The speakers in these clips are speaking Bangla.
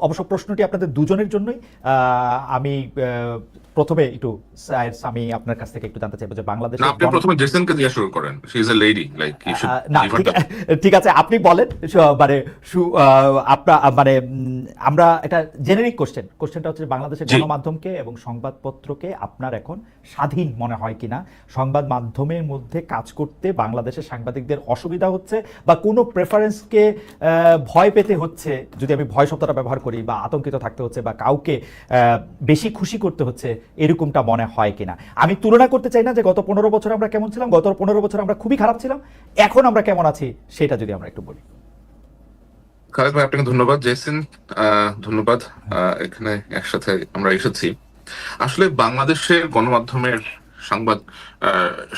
অবশ্য প্রশ্নটি আপনাদের দুজনের জন্যই। আমি প্রথমে একটু আমি আপনার কাছ থেকে একটু জানতে চাইবো যে না, বাংলাদেশের আপনি প্রথমে জেসনকে দিয়ে শুরু করেন। She is a lady, like you should না, গিভ হার ঠিক দ্য। ঠিক আছে, আপনি বলেন। মানে আপনার মানে আমরা একটা জেনেরিক কোশ্চেনটা হচ্ছে যে বাংলাদেশের জি। গণমাধ্যমকে এবং সংবাদপত্রকে আপনার এখন স্বাধীন মনে হয় কিনা, সংবাদ মাধ্যমের মধ্যে কাজ করতে বাংলাদেশের সাংবাদিকদের অসুবিধা হচ্ছে বা কোনো প্রেফারেন্সকে ভয় পেতে হচ্ছে, যদি আমি ভয় শব্দটা ব্যবহার করি, বা আতঙ্কিত থাকতে হচ্ছে বা কাউকে বেশি খুশি করতে হচ্ছে, এরকমটা মনে হয় কিনা। আমি তুলনা করতে চাই না যে গত 15 বছর আমরা কেমন ছিলাম, গত 15 বছর আমরা খুবই খারাপ ছিলাম, এখন আমরা কেমন আছি সেটা যদি আমরা একটু বলি। খালেদ ভাই, আপনাকে ধন্যবাদ। জেসন, ধন্যবাদ। এখানে একসাথে আমরা এসেছি। আসলে বাংলাদেশের গণমাধ্যমের সংবাদ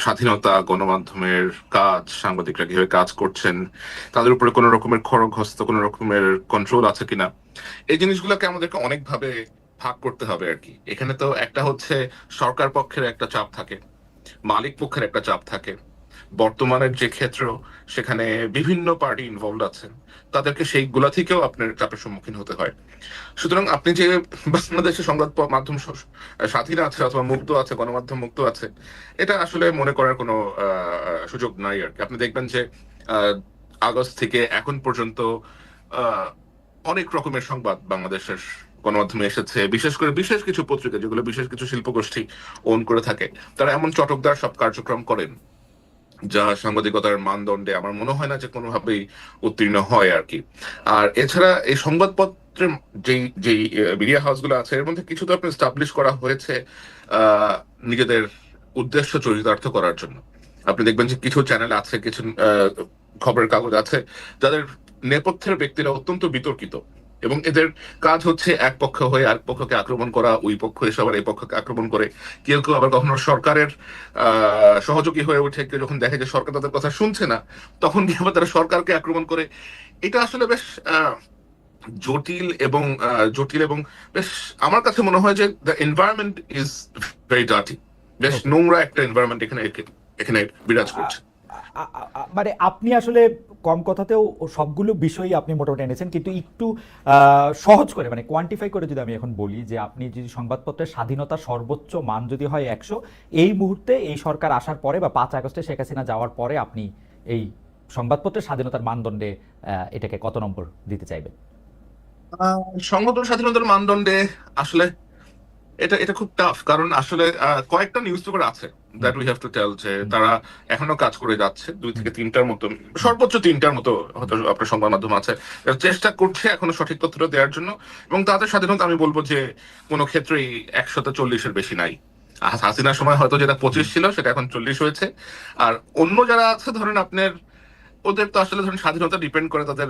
স্বাধীনতা, গণমাধ্যমের কাজ, সাংবাদিকরা কিভাবে কাজ করছেন, তাদের উপরে কোনো রকমের খড়গহস্ত, কোনো রকমের কন্ট্রোল আছে কিনা, এই জিনিসগুলোকে আমাদেরকে অনেকভাবে ভাগ করতে হবে আর কি। এখানে তো একটা হচ্ছে সরকার পক্ষের একটা চাপ থাকে, মালিক পক্ষের একটা চাপ থাকে, বর্তমানের যে ক্ষেত্র সেখানে বিভিন্ন পার্টি ইনভলভ আছেন, তাদেরকে সেইগুলা থেকেও আপনার চাপের সম্মুখীন হতে হয়। সুতরাং আপনি যে বাংলাদেশের সংবাদ মাধ্যম স্বাধীন আছে অথবা মুক্ত আছে, গণমাধ্যম মুক্ত আছে, এটা আসলে মনে করার কোনো সুযোগ নাই আর কি। আপনি দেখবেন যে আহ, আগস্ট থেকে এখন পর্যন্ত আহ, অনেক রকমের সংবাদ বাংলাদেশের গণমাধ্যমে এসেছে। বিশেষ করে বিশেষ কিছু পত্রিকা যেগুলো বিশেষ কিছু শিল্পগোষ্ঠী ওন করে থাকে, তারা এমন চটকদার সব কার্যক্রম করেন যা সাংবাদিকতার মানদণ্ডে আমার মনে হয় না যে কোনোভাবেই উত্তীর্ণ হয় আর কি। আর এছাড়া এই সংবাদপত্রের যেই যেই মিডিয়া হাউসগুলো আছে, এর মধ্যে কিছু তো আপনার স্টাবলিশ করা হয়েছে আহ, নিজেদের উদ্দেশ্য চরিতার্থ করার জন্য। আপনি দেখবেন যে কিছু চ্যানেল আছে, কিছু খবরের কাগজ আছে, যাদের নেপথ্যের ব্যক্তিরা অত্যন্ত বিতর্কিত, এবং এদের কাজ হচ্ছে এক পক্ষ হয়ে আরেক পক্ষকে আক্রমণ করা, ওই পক্ষ এসে আবার এই পক্ষকে আক্রমণ করে। কেউ কেউ আবার কখনো সরকারের সহযোগী হয়ে ওঠে। কেউ যখন দেখে যে সরকার তাদের কথা শুনছে না, তখন কি আবার তারা সরকারকে আক্রমণ করে। এটা আসলে বেশ জটিল এবং বেশ, আমার কাছে মনে হয় যে the environment is very dirty. বেশ ওকে। নোংরা একটা এনভায়রনমেন্ট এখানে এখানে বিরাজ করছে। মানে আপনি আসলে কম কথাতেও সবগুলো বিষয়ই আপনি মোটামুটি এনেছেন, কিন্তু একটু সহজ করে, মানে কোয়ান্টিফাই করে যদি আমি এখন বলি যে আপনি যদি সংবাদপত্রের স্বাধীনতার সর্বোচ্চ মান যদি হয় 100, এই মুহূর্তে এই সরকার আসার পরে বা 5 আগস্টে শেখ হাসিনা যাওয়ার পরে আপনি এই সংবাদপত্রের স্বাধীনতার মানদণ্ডে এটাকে কত নম্বর দিতে চাইবেন? সংবাদ স্বাধীনতার মানদণ্ডে আসলে এটা এটা খুব টাফ, কারণ আসলে কয়েকটা নিউজ পেপার আছে হুম, that we have to tell যে হুম, তারা এখনো কাজ করে যাচ্ছে। দুই হুম, থেকে তিনটার মতো, হুম। সর্বোচ্চ তিনটার মতো হয়তো আপনার সংবাদ মাধ্যম আছে, যারা চেষ্টা করছে এখনো সঠিক তথ্যটা দেওয়ার জন্য। এবং তাদের স্বাধীনতা আমি বলবো যে কোনো ক্ষেত্রেই 140-এর বেশি নাই। হাসিনার সময় হয়তো যেটা 25 ছিল সেটা এখন 40 হয়েছে। আর অন্য যারা আছে ধরেন আপনার, ওদের তো আসলে ধরেন স্বাধীনতা ডিপেন্ড করে তাদের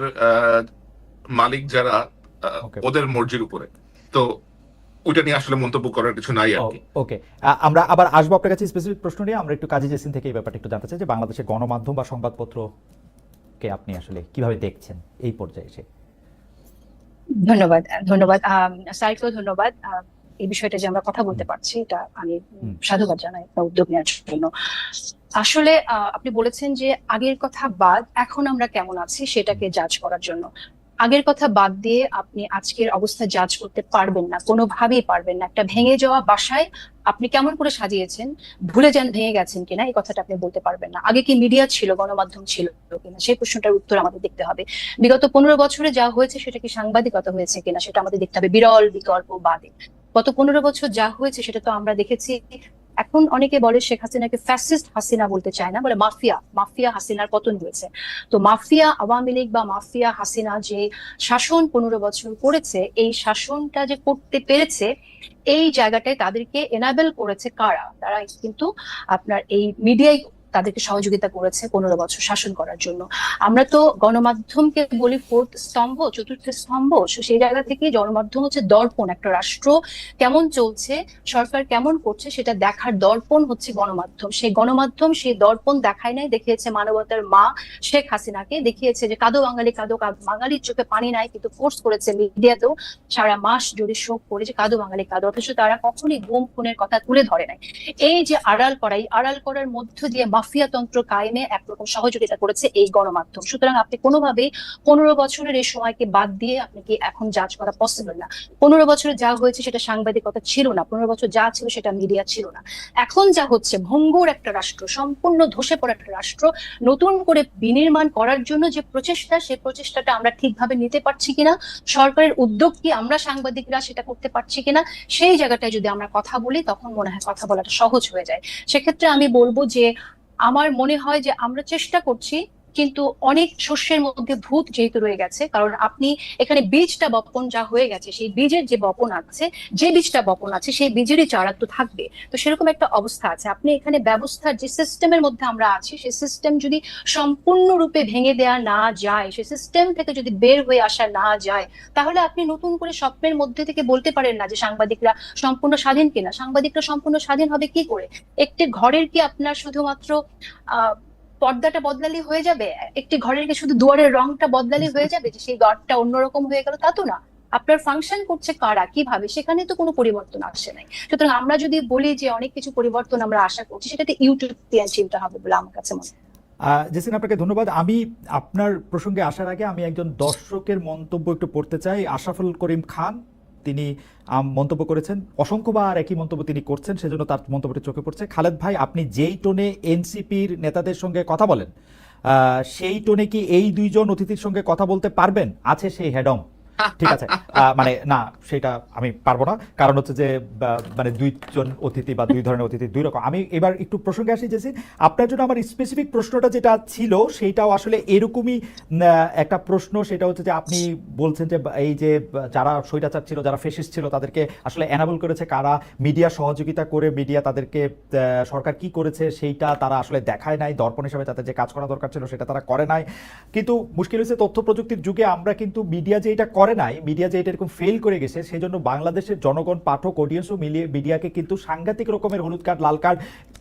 মালিক যারা, ওকে। ওদের মর্জির উপরে। তো ওইটা নিয়ে আসলে মন্তব্য করার কিছু নাই আর ও, কি। ওকে। আমরা আবার আসবো আপনার কাছে স্পেসিফিক প্রশ্ন নিয়ে। আমরা একটু কাজী জেসিন থেকে এই ব্যাপারটা একটু জানতে চাই যে বাংলাদেশের গণমাধ্যম বা সংবাদপত্রকে আপনি আসলে কিভাবে দেখছেন এই পর্যায়ে এসে। ধন্যবাদ। ধন্যবাদ স্যারকেও ধন্যবাদ। এই বিষয়টা যে আমরা কথা হুম, বলতে পারছি, এটা আমি হুম, সাধুবাদ জানাই একটা উদ্যোগ নেওয়ার জন্য। আসলে আপনি বলেছেন যে আগের কথা বাদ এখন আমরা কেমন আছি হুম, সেটাকে জাজ করার জন্য। আগের কথা বাদ দিয়ে আপনি আজকের অবস্থা জাজ করতে পারবেন না, কোনোভাবেই পারবেন না। একটা ভেঙে যাওয়া বাসায় আপনি কেমন করে সাজিয়েছেন, ভুলে যান ভেঙে গেছেন কিনা, এই কথাটা আপনি বলতে পারবেন না। আগে কি মিডিয়া ছিল, গণমাধ্যম ছিল কিনা, সেই প্রশ্নটার উত্তর আমাদের দেখতে হবে। বিগত 15 বছরে যা হয়েছে সেটা কি সাংবাদিকতা হয়েছে কিনা সেটা আমাদের দেখতে হবে, বিরল বিকল্প বাদে। গত 15 বছর যা হয়েছে সেটা তো আমরা দেখেছি। এখন অনেকে বলে শেখ হাসিনাকে ফ্যাসিস্ট হাসিনা বলতে চায় না, বলে মাফিয়া, মাফিয়া হাসিনার পতন হয়েছে। তো মাফিয়া আওয়ামী লীগ বা মাফিয়া হাসিনা যে শাসন 15 বছর করেছে, এই শাসনটা যে করতে পেরেছে, এই জায়গাটায় তাদেরকে এনাবেল করেছে কারা? তারা কিন্তু আপনার এই মিডিয়াই তাদেরকে সহযোগিতা করেছে 15 বছর শাসন করার জন্য। আমরা তো গণমাধ্যমকে বলি ফোর্থ স্তম্ভ, চতুর্থ স্তম্ভ। সেই জায়গা থেকে গণমাধ্যম হচ্ছে দর্পণ। একটা রাষ্ট্র কেমন চলছে, সরকার কেমন করছে সেটা দেখার দর্পণ হচ্ছে গণমাধ্যম। সেই গণমাধ্যম সেই দর্পণ দেখায় নাই, দেখিয়েছে মানবতার মা শেখ হাসিনাকে, দেখিয়েছে যে কাঁদো বাঙালি কাঁদো, বাঙালির চোখে পানি নাই, কিন্তু ফোর্স করেছে মিডিয়াতেও সারা মাস জুড়ে শোক করে যে কাঁদো বাঙালি কাঁদো, অথচ তারা কখনই গুম খুনের কথা তুলে ধরে নাই। এই যে আড়াল করা, এই আড়াল করার মধ্য দিয়ে মাফিয়াতন্ত্র কায়েমে একরকম সহযোগিতা করেছে এই গণমাধ্যম। সুতরাং আপনি কোনোভাবেই 15 বছরের এই সময়কে বাদ দিয়ে আপনি কি এখন জাজ করা পসিবল না। 15 বছরে যা হয়েছে সেটা সাংবাদিকতা ছিল না, 15 বছর যা ছিল সেটা মিডিয়া ছিল না। এখন যা হচ্ছে, ভঙ্গুর একটা রাষ্ট্র, সম্পূর্ণ ধসে পড়া একটা রাষ্ট্র নতুন করে বিনির্মাণ করার জন্য যে প্রচেষ্টা, সেই প্রচেষ্টাটা আমরা ঠিকভাবে নিতে পারছি কিনা, সরকারের উদ্যোগ কি আমরা সাংবাদিকরা সেটা করতে পারছি কিনা, সেই জায়গাটায় যদি আমরা কথা বলি তখন মনে হয় কথা বলাটা সহজ হয়ে যায়। সেক্ষেত্রে আমি বলবো যে আমার মনে হয় যে আমরা চেষ্টা করছি, কিন্তু অনেক শস্যের মধ্যে ভূত যেহেতু রয়ে গেছে, কারণ আপনি এখানে বীজটা বপন যা হয়ে গেছে, সেই বীজের যে বপন আছে, যে বীজটা বপন আছে সেই বীজেরই চারা তো থাকবে। তো সেরকম একটা অবস্থা আছে। আপনি এখানে ব্যবস্থার যে সিস্টেমের মধ্যে আমরা আছি, সেই সিস্টেম যদি সম্পূর্ণরূপে ভেঙে দেয়া না যায়, সেই সিস্টেম থেকে যদি বের হয়ে আসা না যায়, তাহলে আপনি নতুন করে স্বপ্নের মধ্যে থেকে বলতে পারেন না যে সাংবাদিকরা সম্পূর্ণ স্বাধীন কিনা। সাংবাদিকরা সম্পূর্ণ স্বাধীন হবে কি করে? একটি ঘরের কি আপনার শুধুমাত্র পর্দাটা বদলালে হয়ে যাবে? একটি ঘরের কি শুধু দুয়ারের রংটা বদলালে হয়ে যাবে যে সেই ঘরটা অন্যরকম হয়ে গেল? তা তো না। আপনার ফাংশন করছে কারা, কিভাবে, সেখানে তো কোনো পরিবর্তন আসে নাই। সুতরাং আমরা যদি বলি যে অনেক কিছু পরিবর্তন আমরা আশা করছি, সেটাতে ইউটোপিয়ান চিন্তা হবে বলে আমার কাছে মনে হয়। জেসিন, আপনাকে ধন্যবাদ। আমি আপনার প্রসঙ্গে আসার আগে আমি একজন দর্শকের মন্তব্য একটু পড়তে চাই। আশরাফুল করিম খান, তিনি মন্তব্য করেছেন, অসংখ্যবার একই মন্তব্য তিনি করছেন, সেজন্য তার মন্তব্যটি চোখে পড়ছে। খালেদ ভাই, আপনি যেই টোনে এনসিপির নেতাদের সঙ্গে কথা বলেন, সেই টোনে কি এই দুইজন অতিথির সঙ্গে কথা বলতে পারবেন? আছে সেই হেডম? ঠিক আছে, মানে না, সেটা আমি পারবো না, কারণ হচ্ছে যে মানে দুইজন অতিথি বা দুই ধরনের অতিথি দুই রকম। আমি এবার একটু প্রসঙ্গে আসি জেসিন, আপনার জন্য আমার স্পেসিফিক প্রশ্নটা যেটা ছিল সেইটাও আসলে এরকমই একটা প্রশ্ন। সেটা হচ্ছে যে আপনি বলছেন যে এই যে যারা স্বৈরাচার ছিল, যারা ফেসিস্ট ছিল, তাদেরকে আসলে এনাবল করেছে কারা, মিডিয়া সহযোগিতা করে মিডিয়া তাদেরকে, সরকার কি করেছে সেইটা তারা আসলে দেখায় নাই, দর্পণ হিসাবে তাদের যে কাজ করা দরকার ছিল সেটা তারা করে নাই। কিন্তু মুশকিল হচ্ছে তথ্য প্রযুক্তির যুগে আমরা কিন্তু মিডিয়া যে এটা করে নাই, মিডিয়া যে এটা এরকম ফেল করে গেছে, সেই জন্য বাংলাদেশের জনগণ, পাঠক, অডিয়েন্সও মিলিয়ে মিডিয়াকে কিন্তু সাংঘাতিক রকমের হলুদ কার্ড, লাল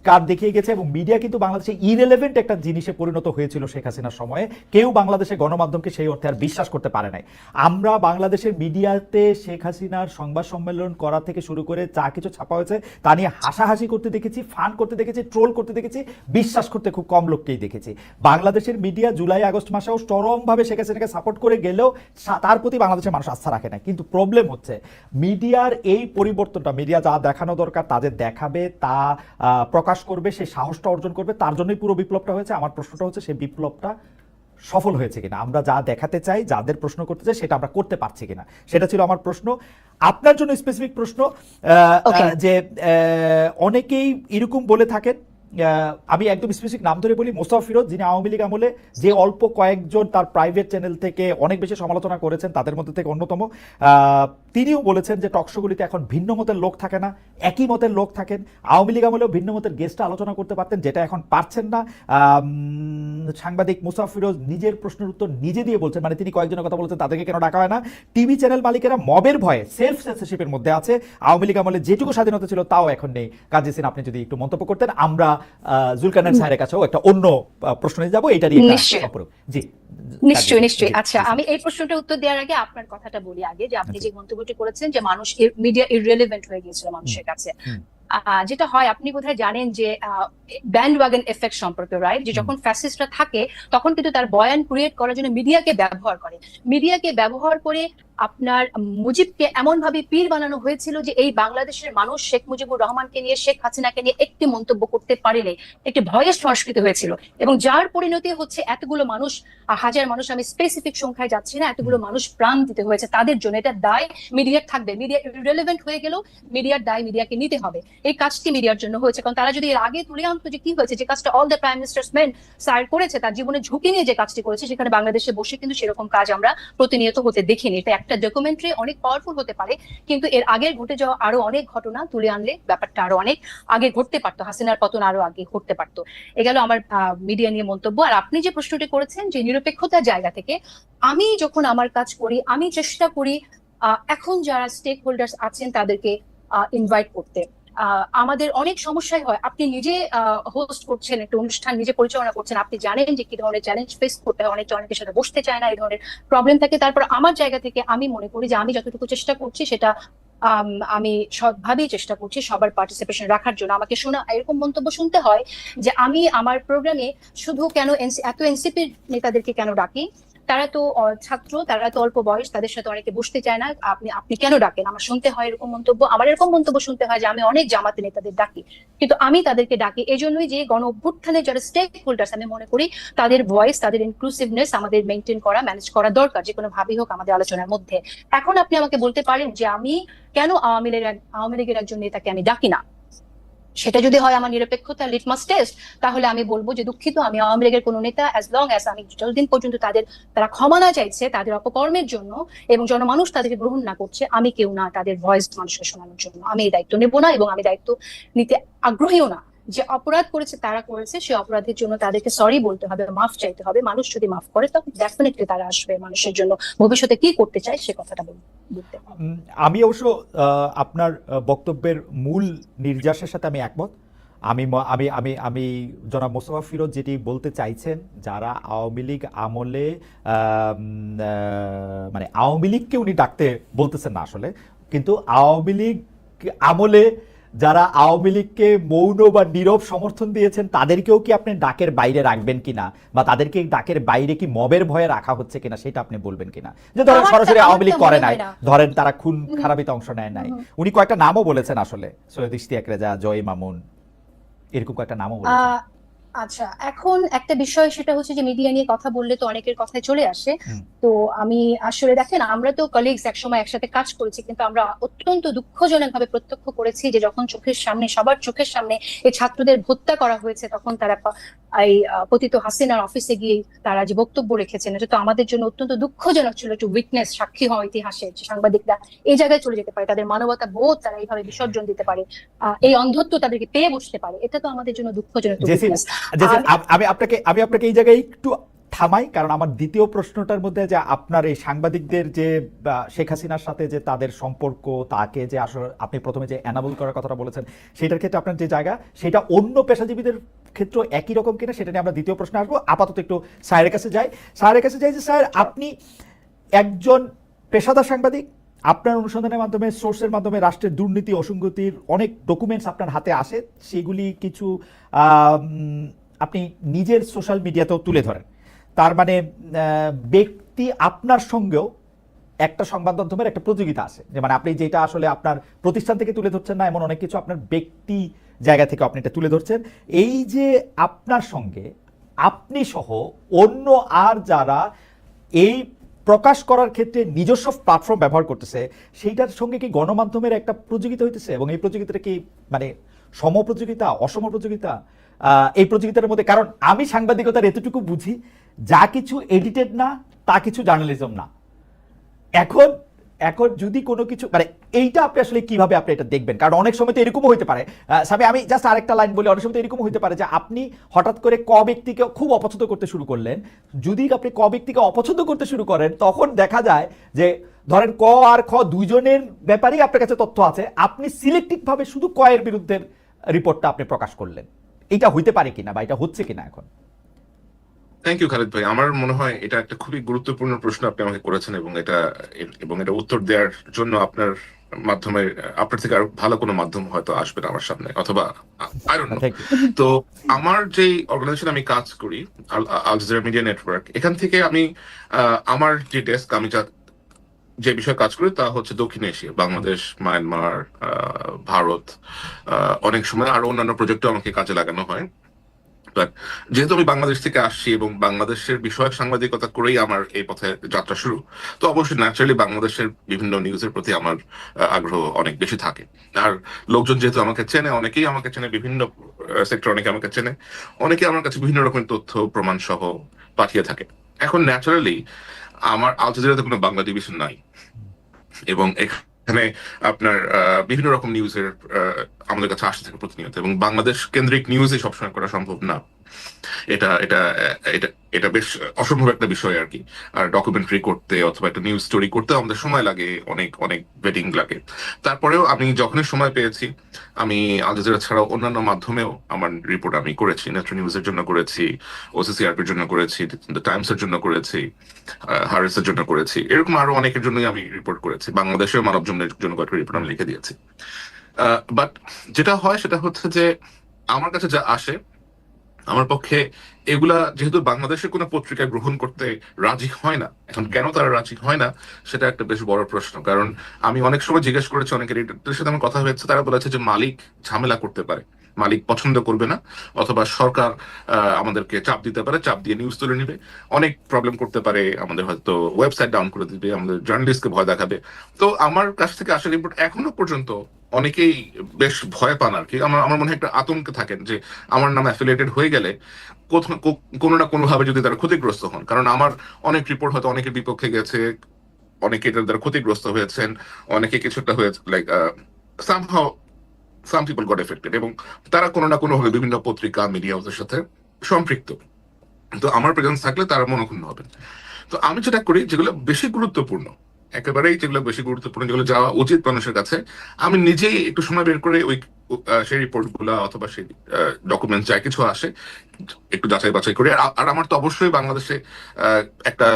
কার্ড দেখিয়ে গেছে। এবং মিডিয়া কিন্তু বাংলাদেশে ইরেলেভেন্ট একটা জিনিসে পরিণত হয়েছিল শেখ হাসিনার সময়ে। কেউ বাংলাদেশের গণমাধ্যমকে সেই অর্থে আর বিশ্বাস করতে পারে নাই। আমরা বাংলাদেশের মিডিয়াতে শেখ হাসিনার সংবাদ সম্মেলন করা থেকে শুরু করে যা কিছু ছাপা হয়েছে তা নিয়ে হাসাহাসি করতে দেখেছি, ফান করতে দেখেছি, ট্রোল করতে দেখেছি, বিশ্বাস করতে খুব কম লোককেই দেখেছি। বাংলাদেশের মিডিয়া জুলাই আগস্ট মাসেও চরমভাবে শেখ হাসিনাকে সাপোর্ট করে গেলেও তার প্রতি বাংলাদেশের মানুষ আস্থা রাখে না। কিন্তু প্রবলেম হচ্ছে মিডিয়ার এই পরিবর্তনটা, মিডিয়া যা দেখানো দরকার তাদের দেখাবে, তা প্রকাশ করবে, সেই সাহসটা অর্জন করবে, তার জন্যই পুরো বিপ্লবটা হয়েছে। আমার প্রশ্নটা হচ্ছে সেই বিপ্লবটা সফল হয়েছে কিনা, আমরা যা দেখাতে চাই, যাদের প্রশ্ন করতে চাই সেটা আমরা করতে পারছি কিনা, সেটা ছিল আমার প্রশ্ন। আপনার জন্য স্পেসিফিক প্রশ্ন যে অনেকেই এরকম বলে থাকেন, আমি একদম স্পেসিফিক নাম ধরে বলি, মোস্তফা ফিরোজ, যিনি আওয়ামী লীগ আমলে যে অল্প কয়েকজন তার প্রাইভেট চ্যানেল থেকে অনেক বেশি সমালোচনা করেছেন, তাদের মধ্যে থেকে অন্যতম। তিনিও বলেছেন যে টকশোগুলিতে এখন ভিন্ন মতের লোক থাকে না, একই মতের লোক থাকেন। আওয়ামী লীগ আমলেও ভিন্ন মতের গেস্টটা আলোচনা করতে পারতেন, যেটা এখন পারছেন না। সাংবাদিক মোস্তফা ফিরোজ নিজের প্রশ্নের উত্তর নিজে দিয়ে বলছেন, মানে তিনি কয়েকজনের কথা বলেছেন তাদেরকে কেন ডাকা হয় না। টিভি চ্যানেল মালিকেরা মবের ভয়ে সেলফ সেন্সরশিপের মধ্যে আছে। আওয়ামী লীগ আমলে যেটুকু স্বাধীনতা ছিল তাও এখন নেই। কাজী সিন, আপনি যদি একটু মন্তব্য করতেন। আমরা জুলকারনাইন স্যারের কাছেও একটা অন্য প্রশ্ন নিয়ে যাবো, এটা নিয়ে জি নিশ্চয়ই নিশ্চয়ই। আচ্ছা, আমি এই প্রশ্নটা উত্তর দেওয়ার আগে আপনার কথাটা বলি আগে, যে আপনি যে মন্তব্যটি করেছেন যে মানুষ, মিডিয়া ইররিলেভেন্ট হয়ে গিয়েছিল মানুষের কাছে। যেটা হয়, আপনি বোধহয় জানেন যে ব্যান্ড ওয়াগন এফেক্ট সম্পর্কে, রাইট? যে যখন ফ্যাসিস্টরা থাকে তখন কিন্তু তার বয়ান ক্রিয়েট করার জন্য মিডিয়াকে ব্যবহার করে। মিডিয়াকে ব্যবহার করে আপনার মুজিবকে এমন ভাবে পীর বানানো হয়েছিল যে এই বাংলাদেশের মানুষ শেখ মুজিবুর রহমানকে নিয়ে, শেখ হাসিনাকে নিয়ে একটি মন্তব্য করতে পারেনি, একটি ভয়েস সংস্কৃতি হয়েছিল। এবং যার পরিণতি হচ্ছে এতগুলো মানুষ, হাজার মানুষ, আমি স্পেসিফিক সংখ্যায় যাচ্ছি না, এতগুলো মানুষ প্রাণ দিতে হয়েছে তাদের জন্য। এটা দায় মিডিয়ার থাকবে। মিডিয়া ইররিলেভেন্ট হয়ে গেলেও মিডিয়ার দায় মিডিয়াকে নিতে হবে। এই কাজটি মিডিয়ার জন্য হয়েছে, কারণ তারা যদি এর আগে তুলে আনতো যে কি হয়েছে, যে কাজটা all the prime ministers main sir করেছে, তার জীবনে ঝুঁকি নিয়ে যে কাজটি করেছে, সেখানে বাংলাদেশে বসে কিন্তু সেরকম কাজ আমরা প্রতিনিয়ত হতে দেখিনি। এটা একটা ডকুমেন্টারি অনেক পাওয়ারফুল হতে পারে, কিন্তু এর আগে ঘটে যাওয়া আরো অনেক ঘটনা তুলে আনলে ব্যাপারটা আরো অনেক আগে ঘটতে পারতো, হাসিনার পতন আরো আগে ঘটতে পারতো। এ গেল আমার মিডিয়া নিয়ে মন্তব্য। আর আপনি যে প্রশ্নটি করেছেন যে নিরপেক্ষতার জায়গা থেকে, আমি যখন আমার কাজ করি আমি চেষ্টা করি এখন যারা স্টেক হোল্ডার্স আছেন তাদেরকে ইনভাইট করতে। আমাদের অনেক সমস্যাই হয়, আপনি নিজে হোস্ট করছেন একটা অনুষ্ঠান, নিজে পরিচালনা করছেন, আপনি জানেন যে কি ধরনের চ্যালেঞ্জ ফেস করতে হয়, অনেকের সাথে বসতে চায় না, এই ধরনের প্রবলেম থাকে। তারপর আমার জায়গা থেকে আমি মনে করি যে আমি যতটুকু চেষ্টা করছি সেটা আমি সবভাবেই চেষ্টা করছি সবার পার্টিসিপেশন রাখার জন্য। আমাকে শোনা এরকম মন্তব্য শুনতে হয় যে আমি আমার প্রোগ্রামে শুধু কেন এত এনসিপি নেতাদেরকে কেন ডাকি, তারা তো ছাত্র, তারা তো অল্প বয়স, তাদের সাথে অনেকে বসতে চায় না, আপনি আপনি কেন ডাকেন, আমার শুনতে হয় এরকম মন্তব্য। আমার এরকম মন্তব্য শুনতে হয় যে আমি অনেক জামাতে নেতাদের ডাকি, কিন্তু আমি তাদেরকে ডাকি এজন্যই যে গণ অভ্যুত্থানের যারা স্টেক হোল্ডার্স, আমি মনে করি তাদের ভয়েস, তাদের ইনক্লুসিভনেস আমাদের মেনটেন করা, ম্যানেজ করা দরকার, যে কোনো ভাবেই হোক আমাদের আলোচনার মধ্যে। এখন আপনি আমাকে বলতে পারেন যে আমি কেন আওয়ামী লীগের একজন নেতাকে আমি ডাকি না, সেটা যদি হয় আমার নিরপেক্ষতা লিটমাস টেস্ট, তাহলে আমি বলবো যে দুঃখিত, আমি আওয়ামী লীগের কোনো নেতা, অ্যাজ লং অ্যাজ আমি যতদিন পর্যন্ত তারা ক্ষমা না চাইছে তাদের অপকর্মের জন্য এবং জনমানুষ তাদেরকে গ্রহণ না করছে, আমি কেউ না তাদের ভয়েস মানুষকে শোনানোর জন্য। আমি এই দায়িত্ব নেব না এবং আমি দায়িত্ব নিতে আগ্রহীও না। যে অপরাধ করেছে তারা করেছে, সে অপরাধের জন্য তাদেরকে সরি বলতে হবে, মাফ চাইতে হবে। মানুষ যদি মাফ করে তখন ডেফিনেটলি তারা আসবে মানুষের জন্য ভবিষ্যতে কি করতে চায় সে কথাটা বলতে। আমি অবশ্য আপনার বক্তব্যের মূল নির্যাসের সাথে আমি একমত। আমি জনাব মোস্তফা ফিরোজ যেটি বলতে চাইছেন, যারা আওয়ামী লীগ আমলে মানে আওয়ামী লীগকে উনি ডাকতে বলতেছেন না আসলে, কিন্তু আওয়ামী লীগ আমলে যারা আওয়ামী লীগকে মৌন বা নীরব সমর্থন দিয়েছেন তাদেরকেও কি আপনি ডাকের বাইরে রাখবেন কিনা, বা তাদেরকে ডাকের বাইরে কি মবের ভয়ে রাখা হচ্ছে কিনা সেটা আপনি বলবেন কিনা। যে ধরেন সরাসরি আওয়ামী লীগ করে নাই, ধরেন তারা খুন খারাপিতে অংশ নেয় নাই, উনি কয়েকটা নামও বলেছেন আসলে, সৈয়দ ইশতিয়াক রেজা, জয় মামুন, এরকম কয়েকটা নামও বলেছেন। আচ্ছা, এখন একটা বিষয় সেটা হচ্ছে যে মিডিয়া নিয়ে কথা বললে তো অনেকের কথায় চলে আসে। তো আমি আসলে দেখেন, আমরা তো কলিগস একসময় একসাথে কাজ করেছি, কিন্তু আমরা অত্যন্ত দুঃখজনক ভাবে প্রত্যক্ষ করেছি যে যখন চোখের সামনে, সবার চোখের সামনে এই ছাত্রদের হত্যা করা হয়েছে, তখন তারা এই পতিত হাসিনার অফিসে গিয়ে তারা যে বক্তব্য রেখেছেন, এটা তো আমাদের জন্য অত্যন্ত দুঃখজনক ছিল। টু উইটনেস, সাক্ষী হওয়া ইতিহাসের, যে সাংবাদিকরা এই জায়গায় চলে যেতে পারে, তাদের মানবতা বোধ তারা এইভাবে বিসর্জন দিতে পারে, এই অন্ধত্ব তাদেরকে পেয়ে বসতে পারে, এটা তো আমাদের জন্য দুঃখজনক। আমি আপনাকে এই জায়গায় একটু থামাই, কারণ আমার দ্বিতীয় প্রশ্নটার মধ্যে যে আপনার এই সাংবাদিকদের যে শেখ হাসিনার সাথে যে তাদের সম্পর্ক, তাকে যে আসলে আপনি প্রথমে যে অ্যানাবল করার কথাটা বলেছেন, সেটার ক্ষেত্রে আপনার যে জায়গা, সেটা অন্য পেশাজীবীদের ক্ষেত্রে একই রকম কিনা, সেটা নিয়ে আমরা দ্বিতীয় প্রশ্নে আসবো। আপাতত একটু স্যারের কাছে যাই যে স্যার, আপনি একজন পেশাদার সাংবাদিক, আপনার অনুসন্ধানের মাধ্যমে, সোর্সের মাধ্যমে রাষ্ট্রের দুর্নীতি, অসঙ্গতির অনেক ডকুমেন্টস আপনার হাতে আসে, সেগুলি কিছু আপনি নিজের সোশ্যাল মিডিয়াতেও তুলে ধরেন। তার মানে ব্যক্তি আপনার সঙ্গেও একটা সংবাদ মাধ্যমের একটা প্রতিযোগিতা আছে, যে মানে আপনি যেটা আসলে আপনার প্রতিষ্ঠান থেকে তুলে ধরছেন না, এমন অনেক কিছু আপনার ব্যক্তি জায়গা থেকে আপনি এটা তুলে ধরছেন। এই যে আপনার সঙ্গে আপনি সহ অন্য আর যারা এই প্রকাশ করার ক্ষেত্রে নিজস্ব প্ল্যাটফর্ম ব্যবহার করতেছে, সেইটার সঙ্গে কি গণমাধ্যমের একটা প্রতিযোগিতা হইতেছে, এবং এই প্রতিযোগিতাটা কি মানে সম প্রতিযোগিতা, অসম প্রতিযোগিতা এই প্রতিযোগিতার মধ্যে? কারণ আমি সাংবাদিকতার এতটুকু বুঝি, যা কিছু এডিটেড না তা কিছু জার্নালিজম না। এখন যদি কোনো কিছু মানে এইটা আপনি আসলে কিভাবে আপনি এটা দেখবেন? কারণ অনেক সময় তো এরকমও হইতে পারে, সামি আমি জাস্ট আরেকটা লাইন বলি, অনেক সময় তো এরকম হইতে পারে যে আপনি হঠাৎ করে ক ব্যক্তিকে খুব অপছন্দ করতে শুরু করলেন। যদি আপনি ক ব্যক্তিকে অপছন্দ করতে শুরু করেন, তখন দেখা যায় যে ধরেন ক আর খ দুইজনের ব্যাপারেই আপনার কাছে তথ্য আছে, আপনি সিলেক্টিভ ভাবে শুধু ক এর বিরুদ্ধে রিপোর্টটা আপনি প্রকাশ করলেন। এটা হইতে পারে কিনা, বা এটা হচ্ছে কিনা এখন? থ্যাংক ইউ খালিদ ভাই। আমার মনে হয় এটা একটা খুবই গুরুত্বপূর্ণ প্রশ্ন আপনি আমাকে করেছেন, এবং এটা উত্তর দেওয়ার জন্য আপনার মাধ্যমে, আপনার থেকে আরো ভালো কোনো মাধ্যম হয়তো আসবে না আমার সামনে, অথবা আই ডোন্ট নো। তো আমার যে অর্গানাইজেশন আমি কাজ করি, আল জাজিরা মিডিয়া নেটওয়ার্ক, এখান থেকে আমি আমার যে ডেস্ক, আমি যে বিষয়ে কাজ করি তা হচ্ছে দক্ষিণ এশিয়া, বাংলাদেশ, মায়ানমার, ভারত, অনেক সময় আরো অন্যান্য প্রজেক্টও আমাকে কাজে লাগানো হয়। যেহেতু আমি বাংলাদেশ থেকে আসছি এবং বাংলাদেশের বিষয়ক সাংবাদিকতা করেই আমার এই পথে যাত্রা শুরু, তো অবশ্যই ন্যাচারালি বাংলাদেশের বিভিন্ন নিউজের প্রতি আমার আগ্রহ অনেক বেশি থাকে। আর লোকজন যেহেতু আমাকে চেনে, অনেকেই আমাকে চেনে, বিভিন্ন সেক্টর অনেকে আমাকে চেনে, অনেকে আমার কাছে বিভিন্ন রকমের তথ্য প্রমাণ সহ পাঠিয়ে থাকে। এখন ন্যাচারালি আমার আল জাজিরাতে কোনো বাংলা ডিভিশন নাই, এবং এখানে আপনার বিভিন্ন রকম নিউজের আমাদের কাছে আসতে থাকে প্রতিনিয়ত, এবং বাংলাদেশ কেন্দ্রিক নিউজে সবসময় করা সম্ভব না। এটা এটা এটা এটা বেশ অসম্ভব একটা বিষয় আর কি। আর ডকুমেন্টারি করতে অথবা একটা নিউজ স্টোরি করতে আমাদের সময় লাগে, অনেক অনেক ওয়েটিং লাগে। তারপরেও আমি যখনই সময় পেয়েছি, আমি আল জাজিরা ছাড়াও অন্যান্য মাধ্যমেও আমার রিপোর্ট আমি করেছি। নেত্র নিউজের জন্য করেছি, ওসিসিআরপির জন্য করেছি, দ্য টাইমসের জন্য করেছি, হারিসের জন্য করেছি, এরকম আরো অনেকের জন্যই আমি রিপোর্ট করেছি। বাংলাদেশের মানব জমিনের জন্য কয়েকটা রিপোর্ট আমি লিখে দিয়েছি। বাট যেটা হয় সেটা হচ্ছে যে আমার কাছে যা আসে, আমার পক্ষে এগুলা যেহেতু বাংলাদেশের কোনো পত্রিকায় গ্রহণ করতে রাজি হয় না, এখন কেন তারা রাজি হয় না সেটা একটা বেশ বড় প্রশ্ন। কারণ আমি অনেক সময় জিজ্ঞেস করেছি, অনেক এডিটরদের সাথে আমার কথা হয়েছে, তারা বলেছে যে মালিক ঝামেলা করতে পারে, মালিক পছন্দ করবে না, অথবা সরকার আমাদেরকে চাপ দিতে পারে, চাপ দিয়ে নিউজ তুলে নিবে, অনেক প্রবলেম করতে পারে, আমাদের হয়তো ওয়েবসাইট ডাউন করে দিবে, আমাদের জার্নালিস্টকে ভয় দেখাবে। তো আমার কাছ থেকে আসা রিপোর্ট এখনো পর্যন্ত অনেকেই বেশ ভয় পান আর কি। আমার আমার মনে হয় একটা আতঙ্কে থাকেন যে আমার নাম অ্যাফিলিয়েটেড হয়ে গেলে কোনো না কোনো ভাবে যদি তারা ক্ষতিগ্রস্ত হন। কারণ আমার অনেক রিপোর্ট হয়তো অনেকের বিপক্ষে গেছে, অনেকে এটার দ্বারা ক্ষতিগ্রস্ত হয়েছেন, অনেকে কিছুটা হয়েছে, like somehow some people goat affected, এবং তারা কোনো না কোনো ভাবে বিভিন্ন পত্রিকা মিডিয়া হাউসের সাথে সম্পৃক্ত। তো আমার প্রেজেন্স থাকলে তারা মনক্ষুণ্ণ হবেন। তো আমি যেটা করি, যেগুলো বেশি গুরুত্বপূর্ণ, একেবারেই যেগুলো বেশি গুরুত্বপূর্ণ, যেগুলো যাওয়া উচিত মানুষের কাছে, আমি নিজেই একটু সময় বের করে ওই সেই রিপোর্ট গুলা অথবা সেই ডকুমেন্ট যা কিছু আসে একটু যাচাই বাছাই করি। আর আমার তো অবশ্যই বাংলাদেশে একটা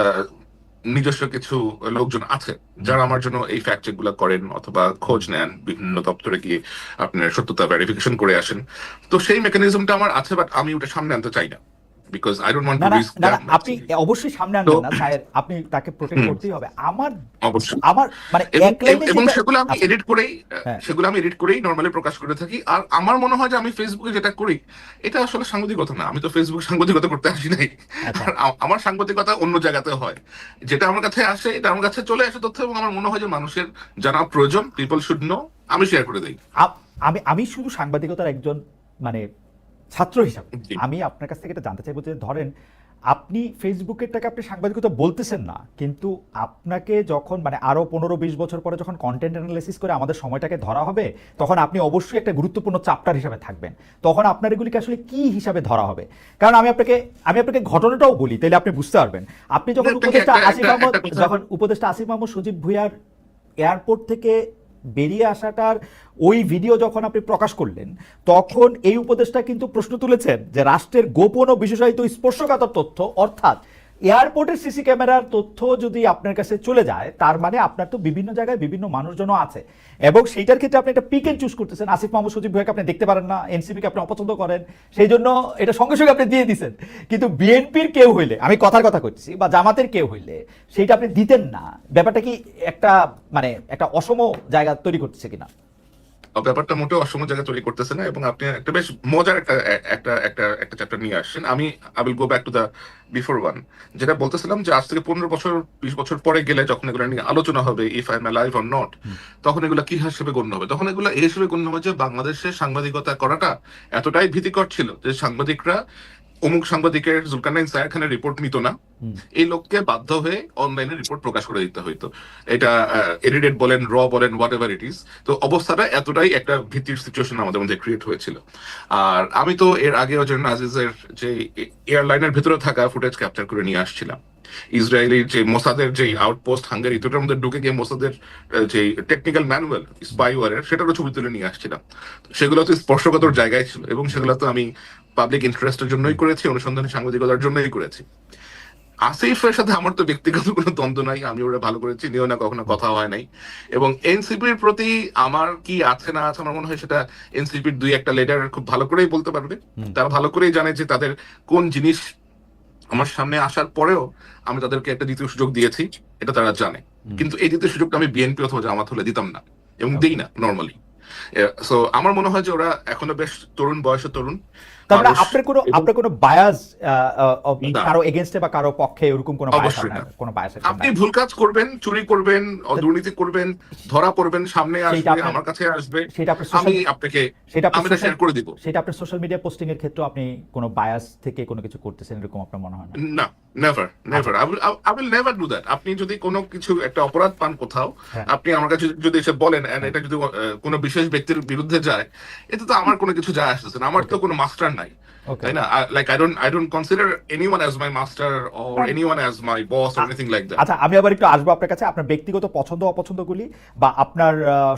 নিজস্ব কিছু লোকজন আছে যারা আমার জন্য এই ফ্যাক্ট চেক গুলা করেন অথবা খোঁজ নেন, বিভিন্ন দপ্তরে গিয়ে আপনার সত্যতা ভেরিফিকেশন করে আসেন। তো সেই মেকানিজমটা আমার আছে, বাট আমি ওটা সামনে আনতে চাই না, বিকজ আই ডোন্ট ওয়ান্ট না টু না রিস্ক না না, দ্যাট। আপনি অবশ্যই সামনে তো আনবেন না স্যার, আপনি তাকে প্রোটেক্ট হুম, করতেই হবে। আমার অবশ্যই। আমার মানে এবং এক লাইনে এবং যেটা সেগুলো আমি আচ্ছা, এডিট করেই হ্যাঁ নর্মালি প্রকাশ করে থাকি। আর আমার মনে হয় যে আমি ফেসবুকে যেটা করি এটা আসলে সাংবাদিকতা না, আমি তো ফেসবুক সাংবাদিকতা করতে আসি নাই। আচ্ছা। আর আমার সাংবাদিকতা অন্য জায়গাতে হয়, যেটা আমার কাছে আসে, এটা আমার কাছে চলে আসে তথ্য, এবং আমার মনে হয় যে মানুষের জানা প্রয়োজন, পিপল শুড নো, আমি শেয়ার করে দিই। আমি আমি শুধু সাংবাদিকতার একজন মানে ছাত্র হিসাবে জি। আমি আপনার কাছ থেকে এটা জানতে চাইবো যে ধরেন আপনি ফেসবুকেরটাকে আপনি সাংবাদিকতা বলতেছেন না, কিন্তু আপনাকে যখন মানে আরো 15-20 বছর পরে যখন কন্টেন্ট অ্যানালাইসিস করে আমাদের সময়টাকে ধরা হবে, তখন আপনি অবশ্যই একটা গুরুত্বপূর্ণ চ্যাপ্টার হিসাবে থাকবেন। তখন আপনার এগুলিকে আসলে কি হিসাবে ধরা হবে? কারণ আমি আপনাকে ঘটনাটাও বলি, তাহলে আপনি বুঝতে পারবেন। আপনি যখন উপদেষ্টা আসিফ মাহমুদ সজীব ভুঁইয়ার এয়ারপোর্ট থেকে বেরিয়ে আসাটার ওই ভিডিও যখন আপনি প্রকাশ করলেন, তখন এই উপদেষ্টা কিন্তু প্রশ্ন তুলেছেন যে রাষ্ট্রের গোপন ও বিশেষায়িত স্পর্শকাতর তথ্য, অর্থাৎ এয়ারপোর্টের সিসি ক্যামেরার তথ্য যদি আপনার কাছে চলে যায়, তার মানে আপনার তো বিভিন্ন জায়গায় বিভিন্ন মানুষজনও আছে, এবং সেইটার ক্ষেত্রে আপনি একটা পিক এন্ড চুজ করতেছেন। আসিফ মাহমুদ সজীব ভুঁইয়াকে আপনি দেখতে পারেন না, এনসিপিকে আপনি অপছন্দ করেন, সেই জন্য এটা সঙ্গে সঙ্গে আপনি দিয়ে দিচ্ছেন। কিন্তু বিএনপির কেউ হইলে, আমি কথার কথা করছি, বা জামাতের কেউ হইলে সেইটা আপনি দিতেন না। ব্যাপারটা কি একটা মানে একটা অসম জায়গা তৈরি করতেছে কিনা? ব্যাপারটা মোটেও অসম জায়গা তৈরি করতেছে না, এবং আপনি একটা বেশ মজার একটা একটা একটা একটা চ্যাপ্টার নিয়ে আসছেন। আমি I will go back to the before one, যেটা বলতেছিলাম যে আজ থেকে 15-20 বছর পরে গেলে যখন এগুলো নিয়ে আলোচনা হবে, if I am alive or not, তখন এগুলো কি হিসেবে গণ্য হবে? তখন এগুলো এই হিসেবে গণ্য হবে যে বাংলাদেশে সাংবাদিকতা করাটা এতটাই ভীতিকর ছিল যে সাংবাদিকরা অমুক সাংবাদিকের জুলকারনাইন সায়ের খানের রিপোর্ট নিত না, এই লোককে বাধ্য হয়ে অনলাইনে রিপোর্ট প্রকাশ করে দিতে হইতো। এটা এডিটেড বলেন, র বলেন, হোয়াট এভার ইট ইজ। তো অবস্থাটা এতটাই একটা ভীতির সিচুয়েশন আমাদের মধ্যে ক্রিয়েট হয়েছিল। আর আমি তো এর আগে অজয় আজিজের যে এয়ারলাইনের ভেতরে থাকা ফুটেজ ক্যাপচার করে নিয়ে আসছিলাম। ইসরায়েলের যে মোসাদের যে আউটপোস্ট হাঙ্গেরি, দুটোর মধ্যে ঢুকে গিয়ে মোসাদের যে টেকনিক্যাল ম্যানুয়াল স্পাইওয়ারের, সেটারও ছবি তুলে নিয়ে আসছিলাম। সেগুলো তো স্পর্শকাতর জায়গায় ছিল, এবং সেগুলো তো আমি পাবলিক ইন্টারেস্টের জন্যই করেছি, অনুসন্ধানী সাংবাদিকতার জন্যই করেছি। আসিফের সাথে আমার তো ব্যক্তিগত কোনো দ্বন্দ্ব নাই, আমি ওরা ভালো করে চিনিও না, কখনো কথা হয় নাই। এবং এনসিপির প্রতি আমার কি আছে না আছে, আমার মনে হয় সেটা এনসিপির 2-1টা লেটার খুব ভালো করেই বলতে পারবে। তারা ভালো করেই জানে যে তাদের কোন জিনিস আমার সামনে আসার পরেও আমি তাদেরকে একটা দ্বিতীয় সুযোগ দিয়েছি, এটা তারা জানে। কিন্তু এই দ্বিতীয় সুযোগটা আমি বিএনপি অথবা জামাত হলে দিতাম না, এবং দিই না নর্মালি। সো আমার মনে হয় যে ওরা এখনো বেশ তরুণ বয়সে তরুণ তারপরে মানুষ, আপনার কোনো বায়াস না, কারো এগেইনস্টে বা কারো পক্ষে এরকম কোনো বায়াস অবশ্যই না। কোনো বায়াস আপনি ভুল কাজ করবেন, চুরি করবেন, দুর্নীতি করবেন, ধরা পড়বেন, সামনে আসবে, আমার কাছে আসবে, সেটা আপনার আমি আপনাকে আমি এটা শেয়ার করে দিব। সেটা আপনার সোশ্যাল মিডিয়া পোস্টিং এর ক্ষেত্রে আপনি কোনো বায়াস থেকে কোনো কিছু করতেছেন এরকম আপনার মনে হয় না? না, never never, I will never do that. আপনি যদি কোনো কিছু একটা অপরাধ পান কোথাও, আপনি আমার কাছে যদি এসে বলেন, এন্ড এটা যদি কোনো বিশেষ ব্যক্তির বিরুদ্ধে যায়, এতে তো আমার কোনো কিছু যায় আসতেছে না, আমার তো কোনো মাস্টার নাই। নাই, ওকে তাই না? Like I don't consider anyone as my master or anyone as my boss or anything like that. আচ্ছা, আমি আবার একটু আসবো আপনার কাছে। আপনার ব্যক্তিগত পছন্দ অপছন্দগুলি বা আপনার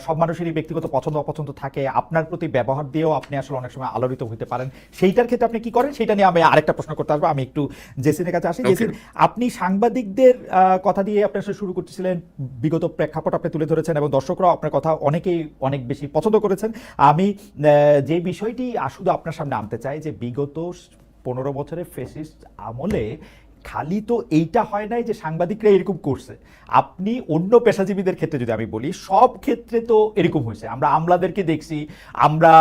সব মানুষেরই ব্যক্তিগত পছন্দ অপছন্দ থাকে, আপনার প্রতি ব্যবহার দিয়েও আপনি আসলে অনেক সময় আলোড়িত হতে পারেন, সেইটার ক্ষেত্রে আপনি কি করেন সেটা নিয়ে আমি আরেকটা প্রশ্ন করতে আসবো। আমি একটু জেসিনের কাছে আসি। Okay. জেসিন, আপনি সাংবাদিকদের কথা দিয়ে আপনি আসলে শুরু করতেছিলেন, বিগত প্রেক্ষাপট আপনি তুলে ধরেছেন এবং দর্শকরাও আপনার কথা অনেকেই অনেক বেশি পছন্দ করেছেন। আমি যে বিষয়টি শুধু আপনার সামনে আনতে চাই যে বিগত 15 বছরের ফেসিস্ট আমলে খালি তো এইটা হয় নাই যে সাংবাদিকরা এরকম করছে, আপনি অন্য পেশাজীবীদের ক্ষেত্রে যদি আমি বলি, সব ক্ষেত্রে তো এরকম হয়েছে। আমরা আমলাদেরকে দেখছি, আমরা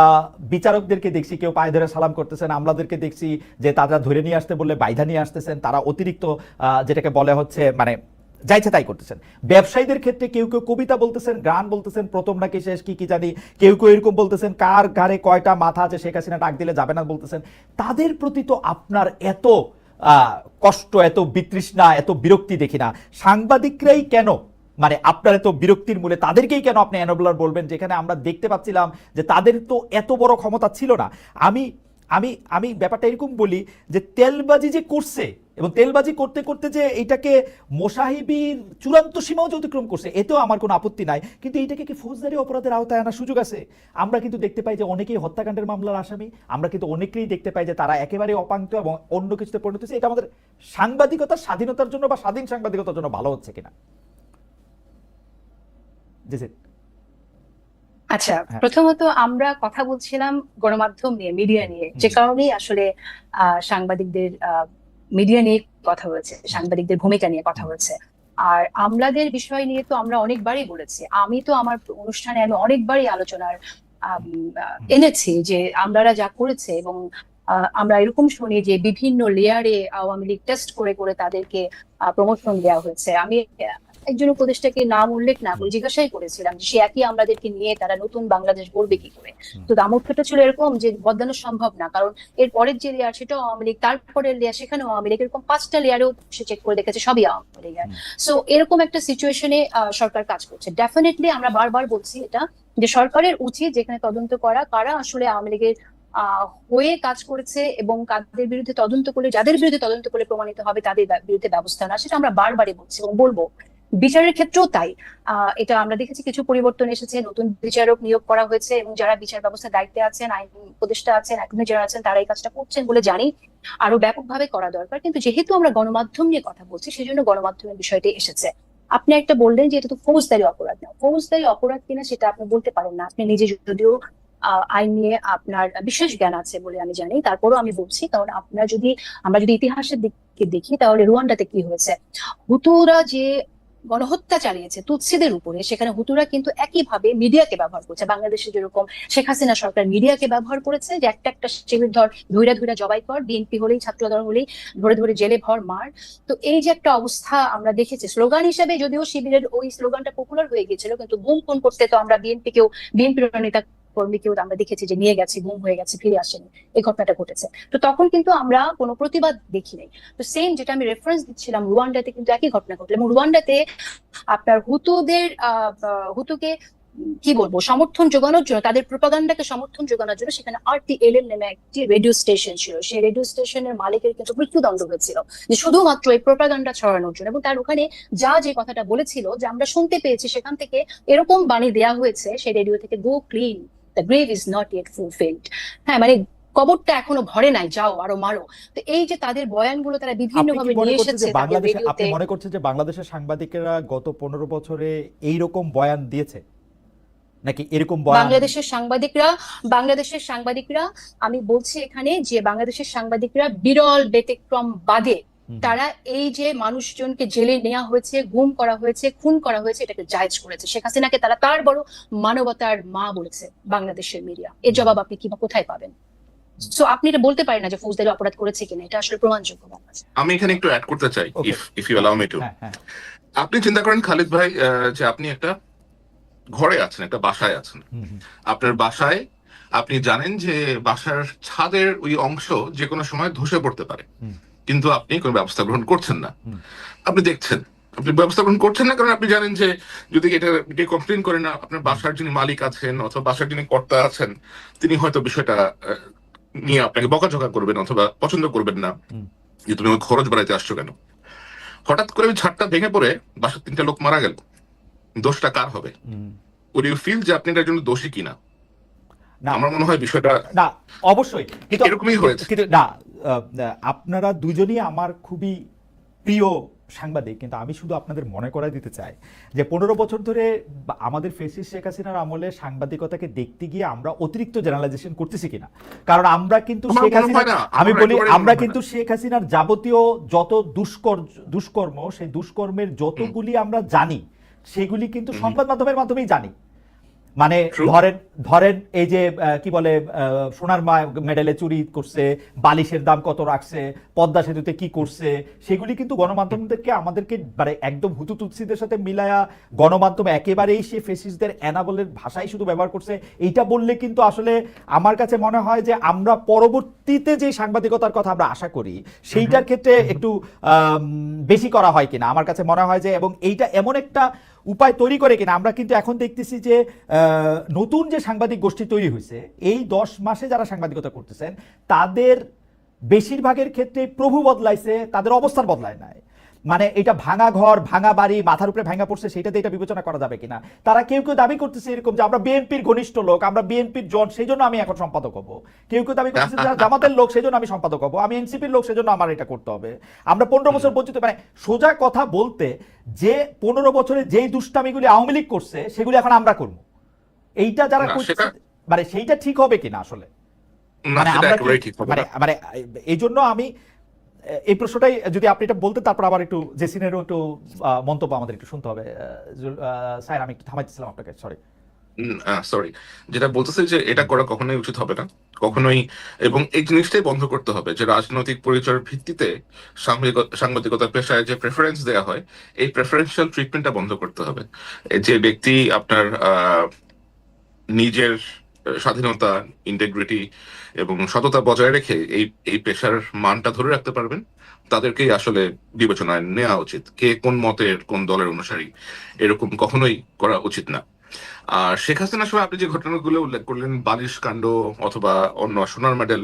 বিচারকদেরকে দেখছি কেউ পায়ে ধরে সালাম করতেছেন, আমলাদেরকে দেখছি যে তারা ধরে নিয়ে আসতে বললে বাইধা নিয়ে আসতেছেন, তারা অতিরিক্ত যেটাকে বলে হচ্ছে মানে যাইছে তাই করতেছেন। ব্যবসায়ীদের ক্ষেত্রে কেউ কেউ কবিতা বলতেছেন, গান বলতেছেন, প্রথম নাকি শেষ কি কি জানি, কেউ কেউ এরকম বলতেছেন কার ঘাড়ে কয়টা মাথা আছে শেখ হাসিনা ডাক দিলে যাবে না বলতেছেন। তাদের প্রতি তো আপনার এত কষ্ট, এত বিতৃষ্ণা, এত বিরক্তি দেখি না। সাংবাদিকরাই কেন মানে আপনার এত বিরক্তির মূলে তাদেরকেই কেন আপনি এনবলার বলবেন, যেখানে আমরা দেখতে পাচ্ছিলাম যে তাদের তো এত বড় ক্ষমতা ছিল না? আমি আমি আমি ব্যাপারটা এরকম বলি যে তেলবাজি যে করছে এবং তেলবাজি করতে করতে যে এটাকে মোসাহিবির চূড়ান্ত সীমাও যে অতিক্রম করছে, এতেও আমার কোনো আপত্তি নাই, কিন্তু এইটাকে কি ফৌজদারি অপরাধের আওতায় আনার সুযোগ আছে? আমরা কিন্তু দেখতে পাই যে অনেকেই হত্যাকাণ্ডের মামলার আসামি, আমরা কিন্তু অনেকেই দেখতে পাই যে তারা একেবারে অপাঙ্ক্ত এবং অন্য কিছুতে পরিণত হচ্ছে। এটা আমাদের সাংবাদিকতার স্বাধীনতার জন্য বা স্বাধীন সাংবাদিকতার জন্য ভালো হচ্ছে কিনা? জি জি। আচ্ছা, হ্যাঁ। প্রথমত আমরা কথা বলছিলাম গণমাধ্যম নিয়ে, মিডিয়া নিয়ে, যে কারণেই আসলে সাংবাদিকদের মিডিয়া নিয়ে কথা হয়েছে, সাংবাদিকদের ভূমিকা নিয়ে কথা হয়েছে। আর আমলাদের বিষয় নিয়ে তো আমরা অনেকবারই বলেছি, আমি তো আমার অনুষ্ঠানে আমি অনেকবারই আলোচনার এনেছি যে আমলারা যা করেছে, এবং আমরা এরকম শুনি যে বিভিন্ন লেয়ারে আওয়ামী লীগ টেস্ট করে করে তাদেরকে প্রমোশন দেওয়া হয়েছে। আমি একজন উপদেষ্টাকে নাম উল্লেখ না করে জিজ্ঞাসাই করেছিলাম যে সে একই আমলাদেরকে নিয়ে তারা নতুন বাংলাদেশ গড়বে কি করে। তো দামোর্থটা ছিল এরকম যে বদলানো সম্ভব না, কারণ এর পরের যে লেয়ার সেটাও আওয়ামী লীগ, তারপরের লেয়ার সেখানেও আওয়ামী লীগ, এরকম 5টা লেয়ারেও সে চেক করে দেখেছে সবই আওয়ামী লীগের। সো এরকম একটা সিচুয়েশনে সরকার কাজ করছে। ডেফিনেটলি আমরা বারবার বলছি এটা যে সরকারের উচিত যেখানে তদন্ত করা কারা আসলে আওয়ামী লীগের হয়ে কাজ করেছে এবং কাদের বিরুদ্ধে তদন্ত করলে, যাদের বিরুদ্ধে তদন্ত করলে প্রমাণিত হবে তাদের বিরুদ্ধে ব্যবস্থা নেওয়া, সেটা আমরা বারবারই বলছি এবং বলবো। বিচারের ক্ষেত্রেও তাই। এটা আমরা দেখেছি কিছু পরিবর্তন এসেছে, নতুন বিচারক নিয়োগ করা হয়েছে এবং যারা বিচার ব্যবস্থার দায়িত্বে আছেন, আইন উপদেষ্টা আছেন, অ্যাটর্নি জেনারেল আছেন, তারা এই কাজটা করছেন বলে জানি। আরো ব্যাপকভাবে করা দরকার, কিন্তু যেহেতু আমরা গণমাধ্যম নিয়ে কথা বলছি সেজন্য গণমাধ্যমের বিষয়টি এসেছে। আপনি একটা বললেন যে এটা তো ফৌজদারি অপরাধ না, ফৌজদারি অপরাধ কিনা সেটা আপনি বলতে পারেন না। আপনি নিজে যদিও আইন নিয়ে আপনার বিশেষ জ্ঞান আছে বলে আমি জানি, তারপরেও আমি বলছি, কারণ আমরা যদি ইতিহাসের দিকে দেখি তাহলে রুয়ান্ডাতে কি হয়েছে, হুতুরা যে গণহত্যা চালিয়েছে তুৎসিদের উপরে, সেখানে হুতুরা কিন্তু একইভাবে মিডিয়াকে ব্যবহার করছে। বাংলাদেশে যেরকম শেখ হাসিনা সরকার মিডিয়াকে ব্যবহার করেছে যে একটা একটা শিবির ধর, ধৈরা ধৈরা জবাই কর, বিএনপি হলেই ছাত্রদল হলেই ধরে ধরে জেলে ভর মার। তো এই যে একটা অবস্থা আমরা দেখেছি, স্লোগান হিসেবে যদিও শিবিরের ওই স্লোগানটা পপুলার হয়ে গিয়েছিল, কিন্তু গুম খুন করতে তো আমরা বিএনপির নেতা কর্মীকেও আমরা দেখেছি যে নিয়ে গেছে, গুম হয়ে গেছে, ফিরে আসেনি, এই ঘটনাটা ঘটেছে। তো তখন কিন্তু আমরা কোনো প্রতিবাদ দেখি নাই। তো সেম যেটা আমি রেফারেন্স দিচ্ছিলাম, রুয়ান্ডাতে কিন্তু একই ঘটনা ঘটলো এবং রুয়ান্ডাতে আপনার হুতুকে কি বলবো সমর্থন যোগানোর জন্য, তাদের প্রোপাগান্ডাকে সমর্থন যোগানোর জন্য সেখানে RTLM নামে একটি রেডিও স্টেশন ছিল। সেই রেডিও স্টেশনের মালিকের কিন্তু মৃত্যুদণ্ড হয়েছিল যে শুধুমাত্র এই প্রোপাগান্ডা ছড়ানোর জন্য। এবং তার ওখানে যে কথাটা বলেছিল যে আমরা শুনতে পেয়েছি সেখান থেকে এরকম বাণী দেয়া হয়েছে সেই রেডিও থেকে, go clean, the grave is not yet fulfilled. হ্যাঁ, মানে কবরটা এখনো ভরে নাই, যাও আরো মারো। তো এই যে তাদের বয়ানগুলো তারা বিভিন্ন ভাবে নিয়ে এসেছে তাদের রেডিওতে। আপনি মনে করছেন যে বাংলাদেশের সাংবাদিকেরা গত 15 বছরে এইরকম বয়ান দিয়েছে নাকি এরকম বয়ান? বাংলাদেশের সাংবাদিকরা আমি বলছি এখানে যে বাংলাদেশের সাংবাদিকরা বিরল ব্যতিক্রম বাদে তারা এই যে মানুষজনকে জেলে নেওয়া হয়েছে, গুম করা হয়েছে, খুন করা হয়েছে, এটাকে জায়েজ করেছে। শেখ হাসিনাকে তারা তার বড় মানবতার মা বলেছে বাংলাদেশের মিডিয়া। এর জবাব আপনি কোথায় পাবেন? সো আপনি এটা বলতে পারেন না যে ফৌজদারি অপরাধ করেছে কিনা, এটা আসলে প্রমাণযোগ্য। আমি এখানে একটু অ্যাড করতে চাই, if you allow me to. আপনি চিন্তা করেন খালিদ ভাই যে আপনি একটা ঘরে আছেন, একটা বাসায় আছেন। আপনার বাসায় আপনি জানেন যে বাসার ছাদের ওই অংশ যে কোনো সময় ধসে পড়তে পারে, কিন্তু আপনি কোনো ব্যবস্থা গ্রহণ করছেন না। আপনি দেখছেন, আপনি ব্যবস্থা গ্রহণ করছেন না, কারণ আপনি জানেন যে যদি এটা কমপ্লেন করেন না, আপনার বাসার যিনি মালিক আছেন অথবা বাসার যিনি কর্তা আছেন তিনি হয়তো বিষয়টা নিয়ে আপনাকে বকাঝকা করবেন অথবা পছন্দ করবেন না, হুম। যে তুমি আমাকে খরচ বাড়াইতে আসছো কেন। হঠাৎ করে ওই ছাদটা ভেঙে পড়ে বাসার 3টা লোক মারা গেল, দোষটা কার হবে? হুম। উড ইউ ফিল যে আপনি এটার জন্য দোষী কিনা? না আমার মনে হয় বিষয়টা না অবশ্যই, কিন্তু এরকমই হয়েছে। কিন্তু না আপনারা দুজনই আমার খুবই প্রিয় সাংবাদিক, কিন্তু আমি শুধু আপনাদের মনে করাই দিতে চাই যে 15 বছর ধরে আমাদের ফেসিস শেখ হাসিনার আমলে সাংবাদিকতাকে দেখতে গিয়ে আমরা অতিরিক্ত জেনারেলাইজেশন করতেছি কিনা। কারণ আমরা কিন্তু আমার শেখ মনে হাসিনা, হয় না, আমি আমার বলি একেবারেই আমরা মনে হয় কিন্তু না। শেখ হাসিনার যাবতীয় যত দুষ্কর্ম সেই দুষ্কর্মের যতগুলি আমরা জানি সেগুলি কিন্তু সংবাদ মাধ্যমের মাধ্যমেই জানি। মানে True. ধরেন ধরেন এই যে কি বলে সোনার মেডেলে চুরি করছে, বালিশের দাম কত রাখছে, পদ্মা সেতুতে কি করছে, সেগুলি কিন্তু গণমাধ্যমদেরকে আমাদেরকে মানে একদম হুতুতুৎসিদের সাথে মিলায়া গণমাধ্যম একেবারেই সে ফেসিসদের অ্যানাবলের ভাষাই শুধু ব্যবহার করছে। এইটা বললে কিন্তু আসলে আমার কাছে মনে হয় যে আমরা পরবর্তীতে যে সাংবাদিকতার কথা আমরা আশা করি সেইটার ক্ষেত্রে একটু বেশি করা হয় কিনা আমার কাছে মনে হয় যে, এবং এইটা এমন একটা উপায় তৈরি করে কিনা। আমরা কিন্তু এখন দেখতেছি যে নতুন যে সাংবাদিক গোষ্ঠী তৈরি হয়েছে এই 10 মাসে যারা সাংবাদিকতা করতেছেন তাদের বেশিরভাগের ক্ষেত্রে প্রভু বদলাইছে, তাদের অবস্থান বদলায় নাই। মানে এটা ভাঙা ঘর ভাঙা বাড়ি মাথার উপরে ভাঙা পড়ছে সেটাতে এটা বিবেচনা করা যাবে কিনা। তারা কেউ কেউ দাবি করতেছে এরকম যে আমরা বিএনপির ঘনিষ্ঠ লোক, আমরা বিএনপির জন, সেই জন্য আমি এখন সম্পাদক হব। কেউ কেউ দাবি করতেছে যারা জামাতের লোক সেই জন্য আমি সম্পাদক হব, আমি এনসিপির লোক সেই জন্য আমার এটা করতে হবে। আমরা 15 বছর বঞ্চিত, মানে সোজা কথা বলতে যে 15 বছরে যেই দুষ্টামিগুলি আওয়ামী লীগ করছে সেগুলি এখন আমরা করব, এইটা যারা না, করছে সেটা মানে সেইটা ঠিক হবে কিনা আসলে। না, মানে সেটা আমরা একেবারেই ঠিক হবে মানে না। মানে এই জন্য আমি এই প্রশ্নটাই যদি আপনি এটা বলতে, তারপর আবার একটু জেসিনেরও একটু মন্তব্য আমাদের একটু শুনতে হবে। স্যার আমি একটু থামাইছিলাম আপনাকে, সরি। সরি, যেটা বলতেছে যে এটা করা কখনোই উচিত হবে না, কখনোই। এবং এই জিনিসটাই বন্ধ করতে হবে যে রাজনৈতিক পরিচয়ের ভিত্তিতে সাংবাদিকতার পেশায় যে প্রেফারেন্স দেওয়া হয়, এই প্রেফারেন্সিয়াল ট্রিটমেন্টটা বন্ধ করতে হবে। এই যে ব্যক্তি আপনার নিজের স্বাধীনতা, ইন্টেগ্রিটি এবং সততা বজায় রেখে এই এই পেশার মানটা ধরে রাখতে পারবেন, তাদেরকেই আসলে বিবেচনায় নেওয়া উচিত। কে কোন মতের কোন দলের অনুসারী এরকম কখনোই করা উচিত না। আর শেখ হাসিনার সময় আপনি যে ঘটনাগুলো উল্লেখ করলেন, বালিশ কাণ্ড অথবা অন্য সোনার মেডেল,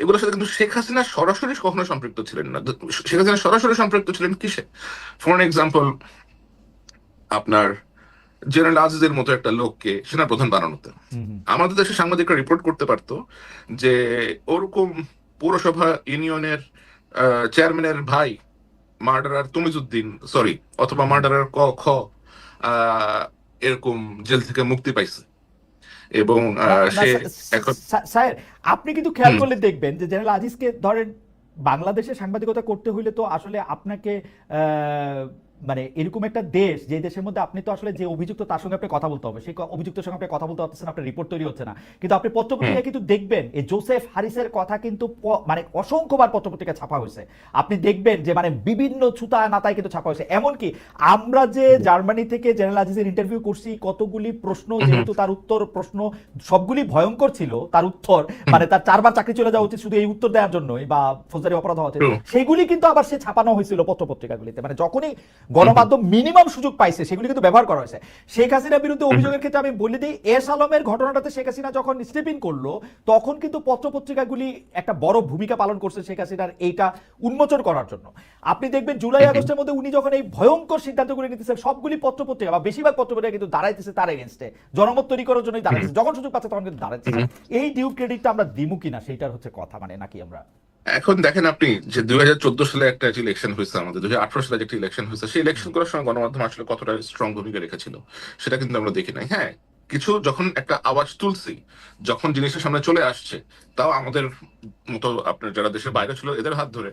এগুলোর সাথে কিন্তু শেখ হাসিনা সরাসরি কখনো সম্পৃক্ত ছিলেন না। শেখ হাসিনা সরাসরি সম্পৃক্ত ছিলেন কিসে? ফর এক্সাম্পল, আপনার জেনারেল আজিজের মতো একটা লোককে সেনাপ্রধান বানানোতে আমাদের দেশের সাংবাদিকরা রিপোর্ট করতে পারতো যে ওরকম পৌরসভা ইউনিয়নের চেয়ারম্যানের ভাই মার্ডারার তমিজউদ্দিন, সরি, অথবা মার্ডারার ক খ এরকম জেল থেকে মুক্তি পাইছে এবং সে এখন স্যার আপনি কিন্তু খেয়াল হুম, করলে দেখবেন যে জেনারেল আজিজকে ধরেন বাংলাদেশে সাংবাদিকতা করতে হইলে তো আসলে আপনাকে মানে এরকম একটা দেশ যে দেশের মধ্যে আপনি তো আসলে যে অভিযুক্ত তার সঙ্গে আপনি কথা বলতে হবে, সেই অভিযুক্তের সঙ্গে আপনি কথা বলতে পারতেছেন, আপনার রিপোর্ট তৈরি হচ্ছে না। কিন্তু আপনি পত্রপত্রিকায় কিন্তু দেখবেন এই জোসেফ হারিসের কথা কিন্তু মানে অসংখ্যবার পত্রপত্রিকা ছাপা হয়েছে। আপনি দেখবেন যে মানে বিভিন্ন ছুতা নাতায় কিন্তু ছাপা হয়েছে। এমনকি আমরা যে জার্মানি থেকে জেনারেল আজিজের ইন্টারভিউ করছি, কতগুলি প্রশ্ন যেহেতু তার উত্তর প্রশ্ন সবগুলি ভয়ঙ্কর ছিল, তার উত্তর মানে তার 4বার চাকরি চলে যাওয়া উচিত শুধু এই উত্তর দেওয়ার জন্যই, বা ফৌজদারি অপরাধ হওয়া উচিত, সেগুলি কিন্তু আবার সে ছাপানো হয়েছিল পত্রপত্রিকাগুলিতে। মানে যখনই গণমাধ্যম মিনিমাম সুযোগ পাইছে সেগুলি কিন্তু ব্যবহার করা হয়েছে। শেখ হাসিনার বিরুদ্ধে অভিযোগের ক্ষেত্রে আমি বলে দিই, এস আলমের ঘটনাটাতে শেখ হাসিনা যখন স্টেপ ইন করলো তখন কিন্তু পত্রপত্রিকাগুলি একটা বড় ভূমিকা পালন করছে শেখ হাসিনার এইটা উন্মোচন করার জন্য। আপনি দেখবেন জুলাই আগস্টের মধ্যে উনি যখন এই ভয়ঙ্কর সিদ্ধান্তগুলি নিতেছেন, সবগুলি পত্রপত্রিকা বা বেশিরভাগ পত্রপত্রিকা কিন্তু দাঁড়াইতেছে তার এগেনস্টে, জনমত তৈরি করার জন্যই দাঁড়াইতেছে, যখন সুযোগ পাচ্ছে তখন কিন্তু দাঁড়াইতেছে। এই ডিউ ক্রেডিটটা আমরা দিমু কিনা সেইটার হচ্ছে কথা, মানে নাকি আমরা এখন দেখেন আপনি যে 2014 সালে একটা ইলেকশন হয়েছে, আমাদের 2018 সালে একটা ইলেকশন হয়েছে, সেই ইলেকশন করার সময় গণমাধ্যম আসলে কতটা স্ট্রং ভূমিকা রেখেছিল সেটা কিন্তু আমরা দেখি নাই। হ্যাঁ, কিছু যখন একটা আওয়াজ তুলছি, যখন জিনিসটা সামনে চলে আসছে, তাও আমাদের মতো আপনার যারা দেশের বাইরে ছিল এদের হাত ধরে,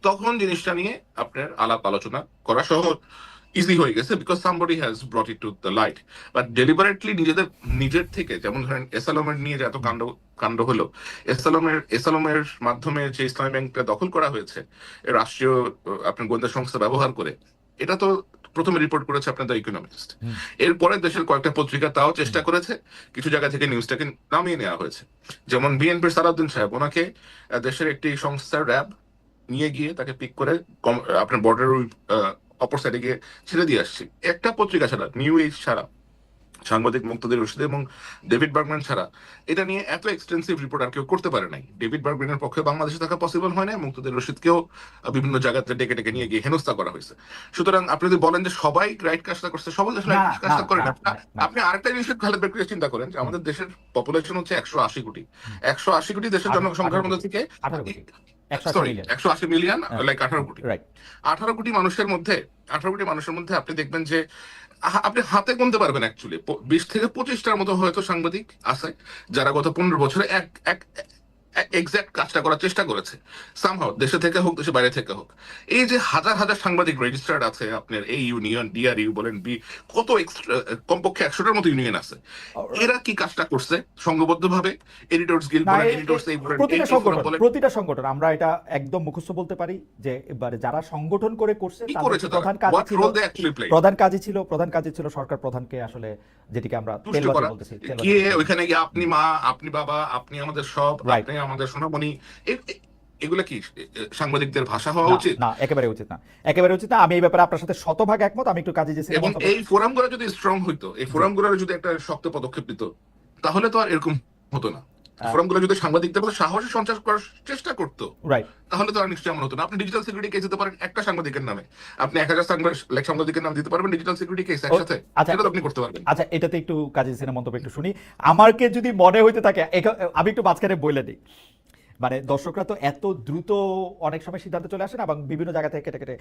তখন জিনিসটা নিয়ে আপনার আলাপ আলোচনা করা সহজ ইজি হয়ে গেছে, because somebody has brought it to the light. But deliberately নিজের থেকে, যেমন ধরেন এসালমের নিয়ে যে এত কাণ্ড কাণ্ড হলো, এসালমের মাধ্যমে যে ইসলামী ব্যাংকটা দখল করা হয়েছে রাষ্ট্রীয় আপনার গোয়েন্দা সংস্থা ব্যবহার করে, এটা তো প্রথমে রিপোর্ট করেছে আপনার দ্য ইকোনমিস্ট। এরপরে দেশের কয়েকটা পত্রিকা তাও চেষ্টা করেছে, কিছু জায়গা থেকে নিউজটাকে নামিয়ে নেওয়া হয়েছে। যেমন বিএনপির সালাউদ্দিন সাহেব, ওনাকে দেশের একটি সংস্থার র্যাব নিয়ে গিয়ে তাকে পিক করে আপনার বর্ডারের অপর সাইডে গিয়ে ছেড়ে দিয়ে আসছি। একটা পত্রিকা ছাড়া, নিউ এজ ছাড়া সাংবাদিক মুক্তাদির রশিদ এবং ডেভিড বার্গম্যান ছাড়া এটা নিয়ে এত এক্সটেন্সিভ রিপোর্ট আর কেউ করতে পারে নাই। ডেভিড বার্গম্যানের পক্ষে বাংলাদেশে থাকা পসিবল হয় না, মুক্তাদির রশিদকেও বিভিন্ন জায়গাতে ডেকে ডেকে নিয়ে গিয়ে হেনস্থা করা হয়েছে। সুতরাং আপনি যদি বলেন যে সবাই রাইট কাজটা করছে, সবাই আসলে না, right কাজটা না, করে না। না, না। আপনি আরেকটা জিনিস খালেদ বের করে চিন্তা করেন যে আমাদের দেশের পপুলেশন হচ্ছে 180 কোটি। 180 কোটি দেশের জনসংখ্যার মধ্যে থেকে 18 কোটি 180 সরি মিলিয়ন 180 মিলিয়ন, লাইক 18 কোটি। রাইট 18 কোটি মানুষের মধ্যে আপনি দেখবেন যে আপনি হাতে গুনতে পারবেন অ্যাকচুয়ালি 20 থেকে 25টার মতো হয়তো সাংবাদিক আছে যারা গত 15 বছরে এক এক্সাক্ট কাজটা করার চেষ্টা করেছে, সামহাও দেশে থেকে হোক দেশে বাইরে থেকে হোক। এই যে হাজার হাজার সাংবাদিক রেজিস্টার্ড আছে আপনার, এই ইউনিয়ন ডিআরইউ বলেন কত কমপক্ষে 100টার মতো ইউনিয়ন আছে, এরা কি কাজটা করছে সংঘবদ্ধভাবে? এডিটরস গিল্ড বলেন, এডিটরস এই বলেন, প্রতিটা সংগঠন আমরা এটা একদম মুখস্থ বলতে পারি যে এবারে যারা সংগঠন করে করছে কি তাদের করেছে প্রধান তারা? কাজ What ছিল role they actually played? প্রধান কাজই ছিল সরকার প্রধানকে আসলে যেটিকে আমরা তুষ্ট তেলবাজি করা, বলতেছি গিয়ে ওইখানে গিয়ে আপনি মা, আপনি বাবা, আপনি আমাদের সব, Right. আপনি আমাদের সোনামণি, এগুলা কি সাংবাদিকদের ভাষা হওয়া উচিত? না, একেবারে উচিত না, একেবারে উচিত না। আমি এই ব্যাপারে আপনার সাথে শতভাগ একমত। আমি একটু কাজে যেছি এবং এই ফোরামগুলো যদি স্ট্রং হইতো, এই ফোরামগুলো যদি একটা শক্ত পদক্ষেপ নিত, তাহলে তো আর এরকম হতো না। ফোরামগুলো যদি সাংবাদিকদের মধ্যে সাহসী সঞ্চার করার চেষ্টা করতো, রাইট তাহলে তো আর নিশ্চয়ই এমন হতো না। আপনি ডিজিটাল সিকিউরিটি কেস দিতে পারেন একটা সাংবাদিকের নামে, আপনি 1000 সাংবাদিকের নাম দিতে পারবেন ডিজিটাল সিকিউরিটি কেস একসাথে, আচ্ছা, সেটা তো আপনি করতে পারবেন। আচ্ছা, এটাতে একটু কাজী সিনের মন্তব্য একটু শুনি। আমাকে যদি মনে হইতে থাকে, আমি একটু মাঝখানে বলে দিই, মানে দর্শকরা তো এত দ্রুত অনেক সময় সিদ্ধান্ত চলে আসে না এবং বিভিন্ন জায়গা থেকে কেটে কেটে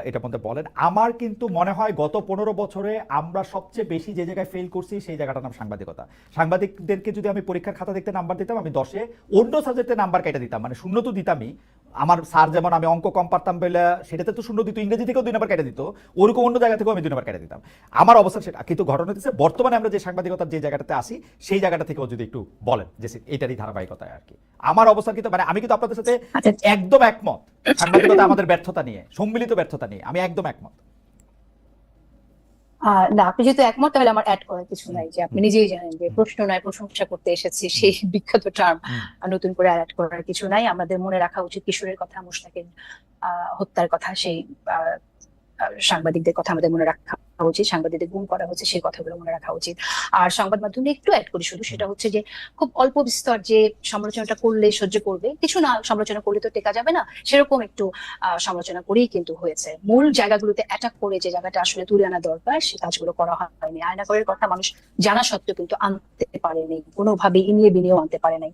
এটার মধ্যে বলেন। আমার কিন্তু মনে হয় গত 15 বছরে আমরা সবচেয়ে বেশি যে জায়গায় ফেল করছি সেই জায়গাটার নাম সাংবাদিকতা। সাংবাদিকদেরকে যদি আমি পরীক্ষার খাতা দেখতে নাম্বার দিতাম, আমি 10-এ অন্য সাবজেক্টে নাম্বার কেটে দিতাম, মানে শূন্য তো দিতামই। আমার স্যার যেমন আমি অঙ্ক কম পারতাম বলে সেটাতে তো শূন্য দিত, ইংরেজি থেকেও 2 নাম্বার কেটে দিত, ওরকম অন্য জায়গা থেকেও আমি 2 নাম্বার কেটে দিতাম। আমার অবস্থা সেটা। কিন্তু ঘটনা হচ্ছে বর্তমানে আমরা যে সাংবাদিকতার যে জায়গাটাতে আসি সেই জায়গাটা থেকেও যদি একটু বলেন যে এটারই ধারাবাহিকতায় আর কি আমার অবস্থা। কিন্তু মানে আমি কিন্তু আপনাদের সাথে একদম একমত, সাংবাদিকতা আমাদের ব্যর্থতা নিয়ে, সম্মিলিত ব্যর্থতা নিয়ে আমি একদম একমত। না, আপনি যেহেতু একমত তাহলে আমার অ্যাড করার কিছু নাই, যে আপনি নিজেই জানেন যে প্রশ্ন নয় প্রশংসা করতে এসেছি, সেই বিখ্যাত টার্ম নতুন করে অ্যাড করার কিছু নাই। আমাদের মনে রাখা উচিত কিশোরের কথা, মুশতাকের হত্যার কথা, সেই সাংবাদিকদের কথা আমাদের মনে রাখা উচিত, সাংবাদিকদের গুম করা হচ্ছে সেই কথাগুলো মনে রাখা উচিত। আর সংবাদ মাধ্যমে একটু অ্যাড করি শুধু, সেটা হচ্ছে যে খুব অল্প বিস্তর যে সমালোচনাটা করলে সহ্য করবে, কিছু না সমালোচনা করলে তো টেকা যাবে না, সেরকম একটু সমালোচনা করেই কিন্তু হয়েছে। মূল জায়গাগুলোতে অ্যাটাক করে যে জায়গাটা আসলে তুলে আনা দরকার সেই কাজগুলো করা হয়নি। আয়নাঘরের কথা মানুষ জানা সত্ত্বেও কিন্তু আনতে পারেনি, কোনোভাবে ইনিয়ে বিনিয়েও আনতে পারে নাই।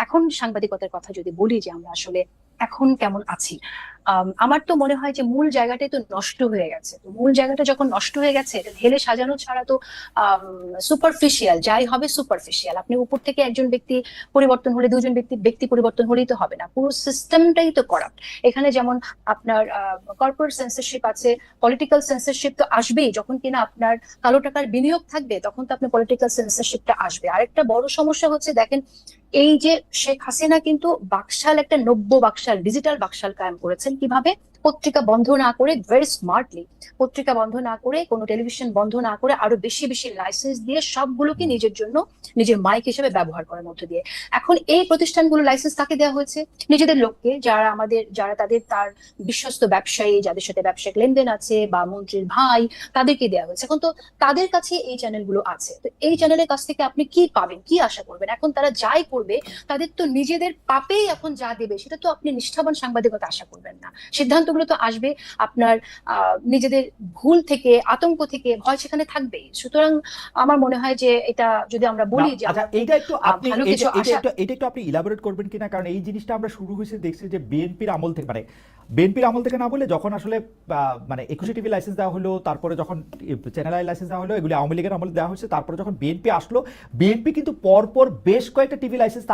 এখন সাংবাদিকতার কথা যদি বলি যে আমরা আসলে এখন কেমন আছি, আমার তো মনে হয় যে মূল জায়গাটাই তো নষ্ট হয়ে গেছে। তো মূল জায়গাটা যখন নষ্ট হয়ে গেছে, এটা ঢেলে সাজানো ছাড়া তো সুপারফিশিয়াল যাই হবে সুপারফিশিয়াল। আপনি উপর থেকে একজন ব্যক্তি পরিবর্তন হলে, দুজন ব্যক্তি পরিবর্তন হলেই তো হবে না, পুরো সিস্টেমটাই তো করাপ্ট। এখানে যেমন আপনার কর্পোরেট সেন্সরশিপ আছে, পলিটিক্যাল সেন্সরশিপ তো আসবেই। যখন কিনা আপনার কালো টাকার বিনিয়োগ থাকবে তখন তো আপনার পলিটিক্যাল সেন্সরশিপটা আসবে। আরেকটা বড় সমস্যা হচ্ছে, দেখেন এই যে শেখ হাসিনা কিন্তু বাকশাল, একটা নব্য বাকশাল, ডিজিটাল বাকশাল কায়েম করেছেন। কিভাবে? পত্রিকা বন্ধ না করে, ভেরি স্মার্টলি, পত্রিকা বন্ধ না করে, কোনো টেলিভিশন বন্ধ না করে, আরো বেশি বেশি লাইসেন্স দিয়ে সবগুলোকে নিজের জন্য, নিজের মাইক হিসেবে ব্যবহার করার মধ্য দিয়ে। এখন এই প্রতিষ্ঠানগুলো লাইসেন্স কাকে দেওয়া হয়েছে? নিজেদের লোককে, যারা তার বিশ্বস্ত ব্যবসায়ী, যাদের সাথে ব্যবসায়িক লেনদেন আছে, বা মন্ত্রীর ভাই, তাদেরকে দেওয়া হয়েছে। এখন তো তাদের কাছে এই চ্যানেলগুলো আছে, তো এই চ্যানেলের কাছ থেকে আপনি কি পাবেন, কি আশা করবেন? এখন তারা যাই করবে, তাদের তো নিজেদের পাপেই এখন যা দেবে সেটা তো আপনি নিষ্ঠাবান সাংবাদিকতা আশা করবেন না। সিদ্ধান্তগুলো তো আসবে আপনার নিজেদের ভুল থেকে, আতঙ্ক থেকে, ভয় সেখানে থাকবেই। সুতরাং আমার মনে হয় যে এটা যদি আমরা বলি যে আচ্ছা, এইটা একটু আপনি ইলাবোরেট করবেন কিনা, কারণ এই জিনিসটা আমরা শুরু হয়েছে দেখছি যে বিএনপির আমল থেকে, মানে বিএনপির আমল থেকে না বলে যখন আসলে মানে 21 টিভি লাইসেন্স দেওয়া হলো, তারপরে যখন চ্যানেল আই লাইসেন্স দেওয়া হলো, এগুলি আওয়ামী লীগের আমলে দেওয়া হয়েছে। তারপরে যখন বিএনপি আসলো, বিএনপি কিন্তু পরপর বেশ কয়েকটা টিভি লাইসেন্স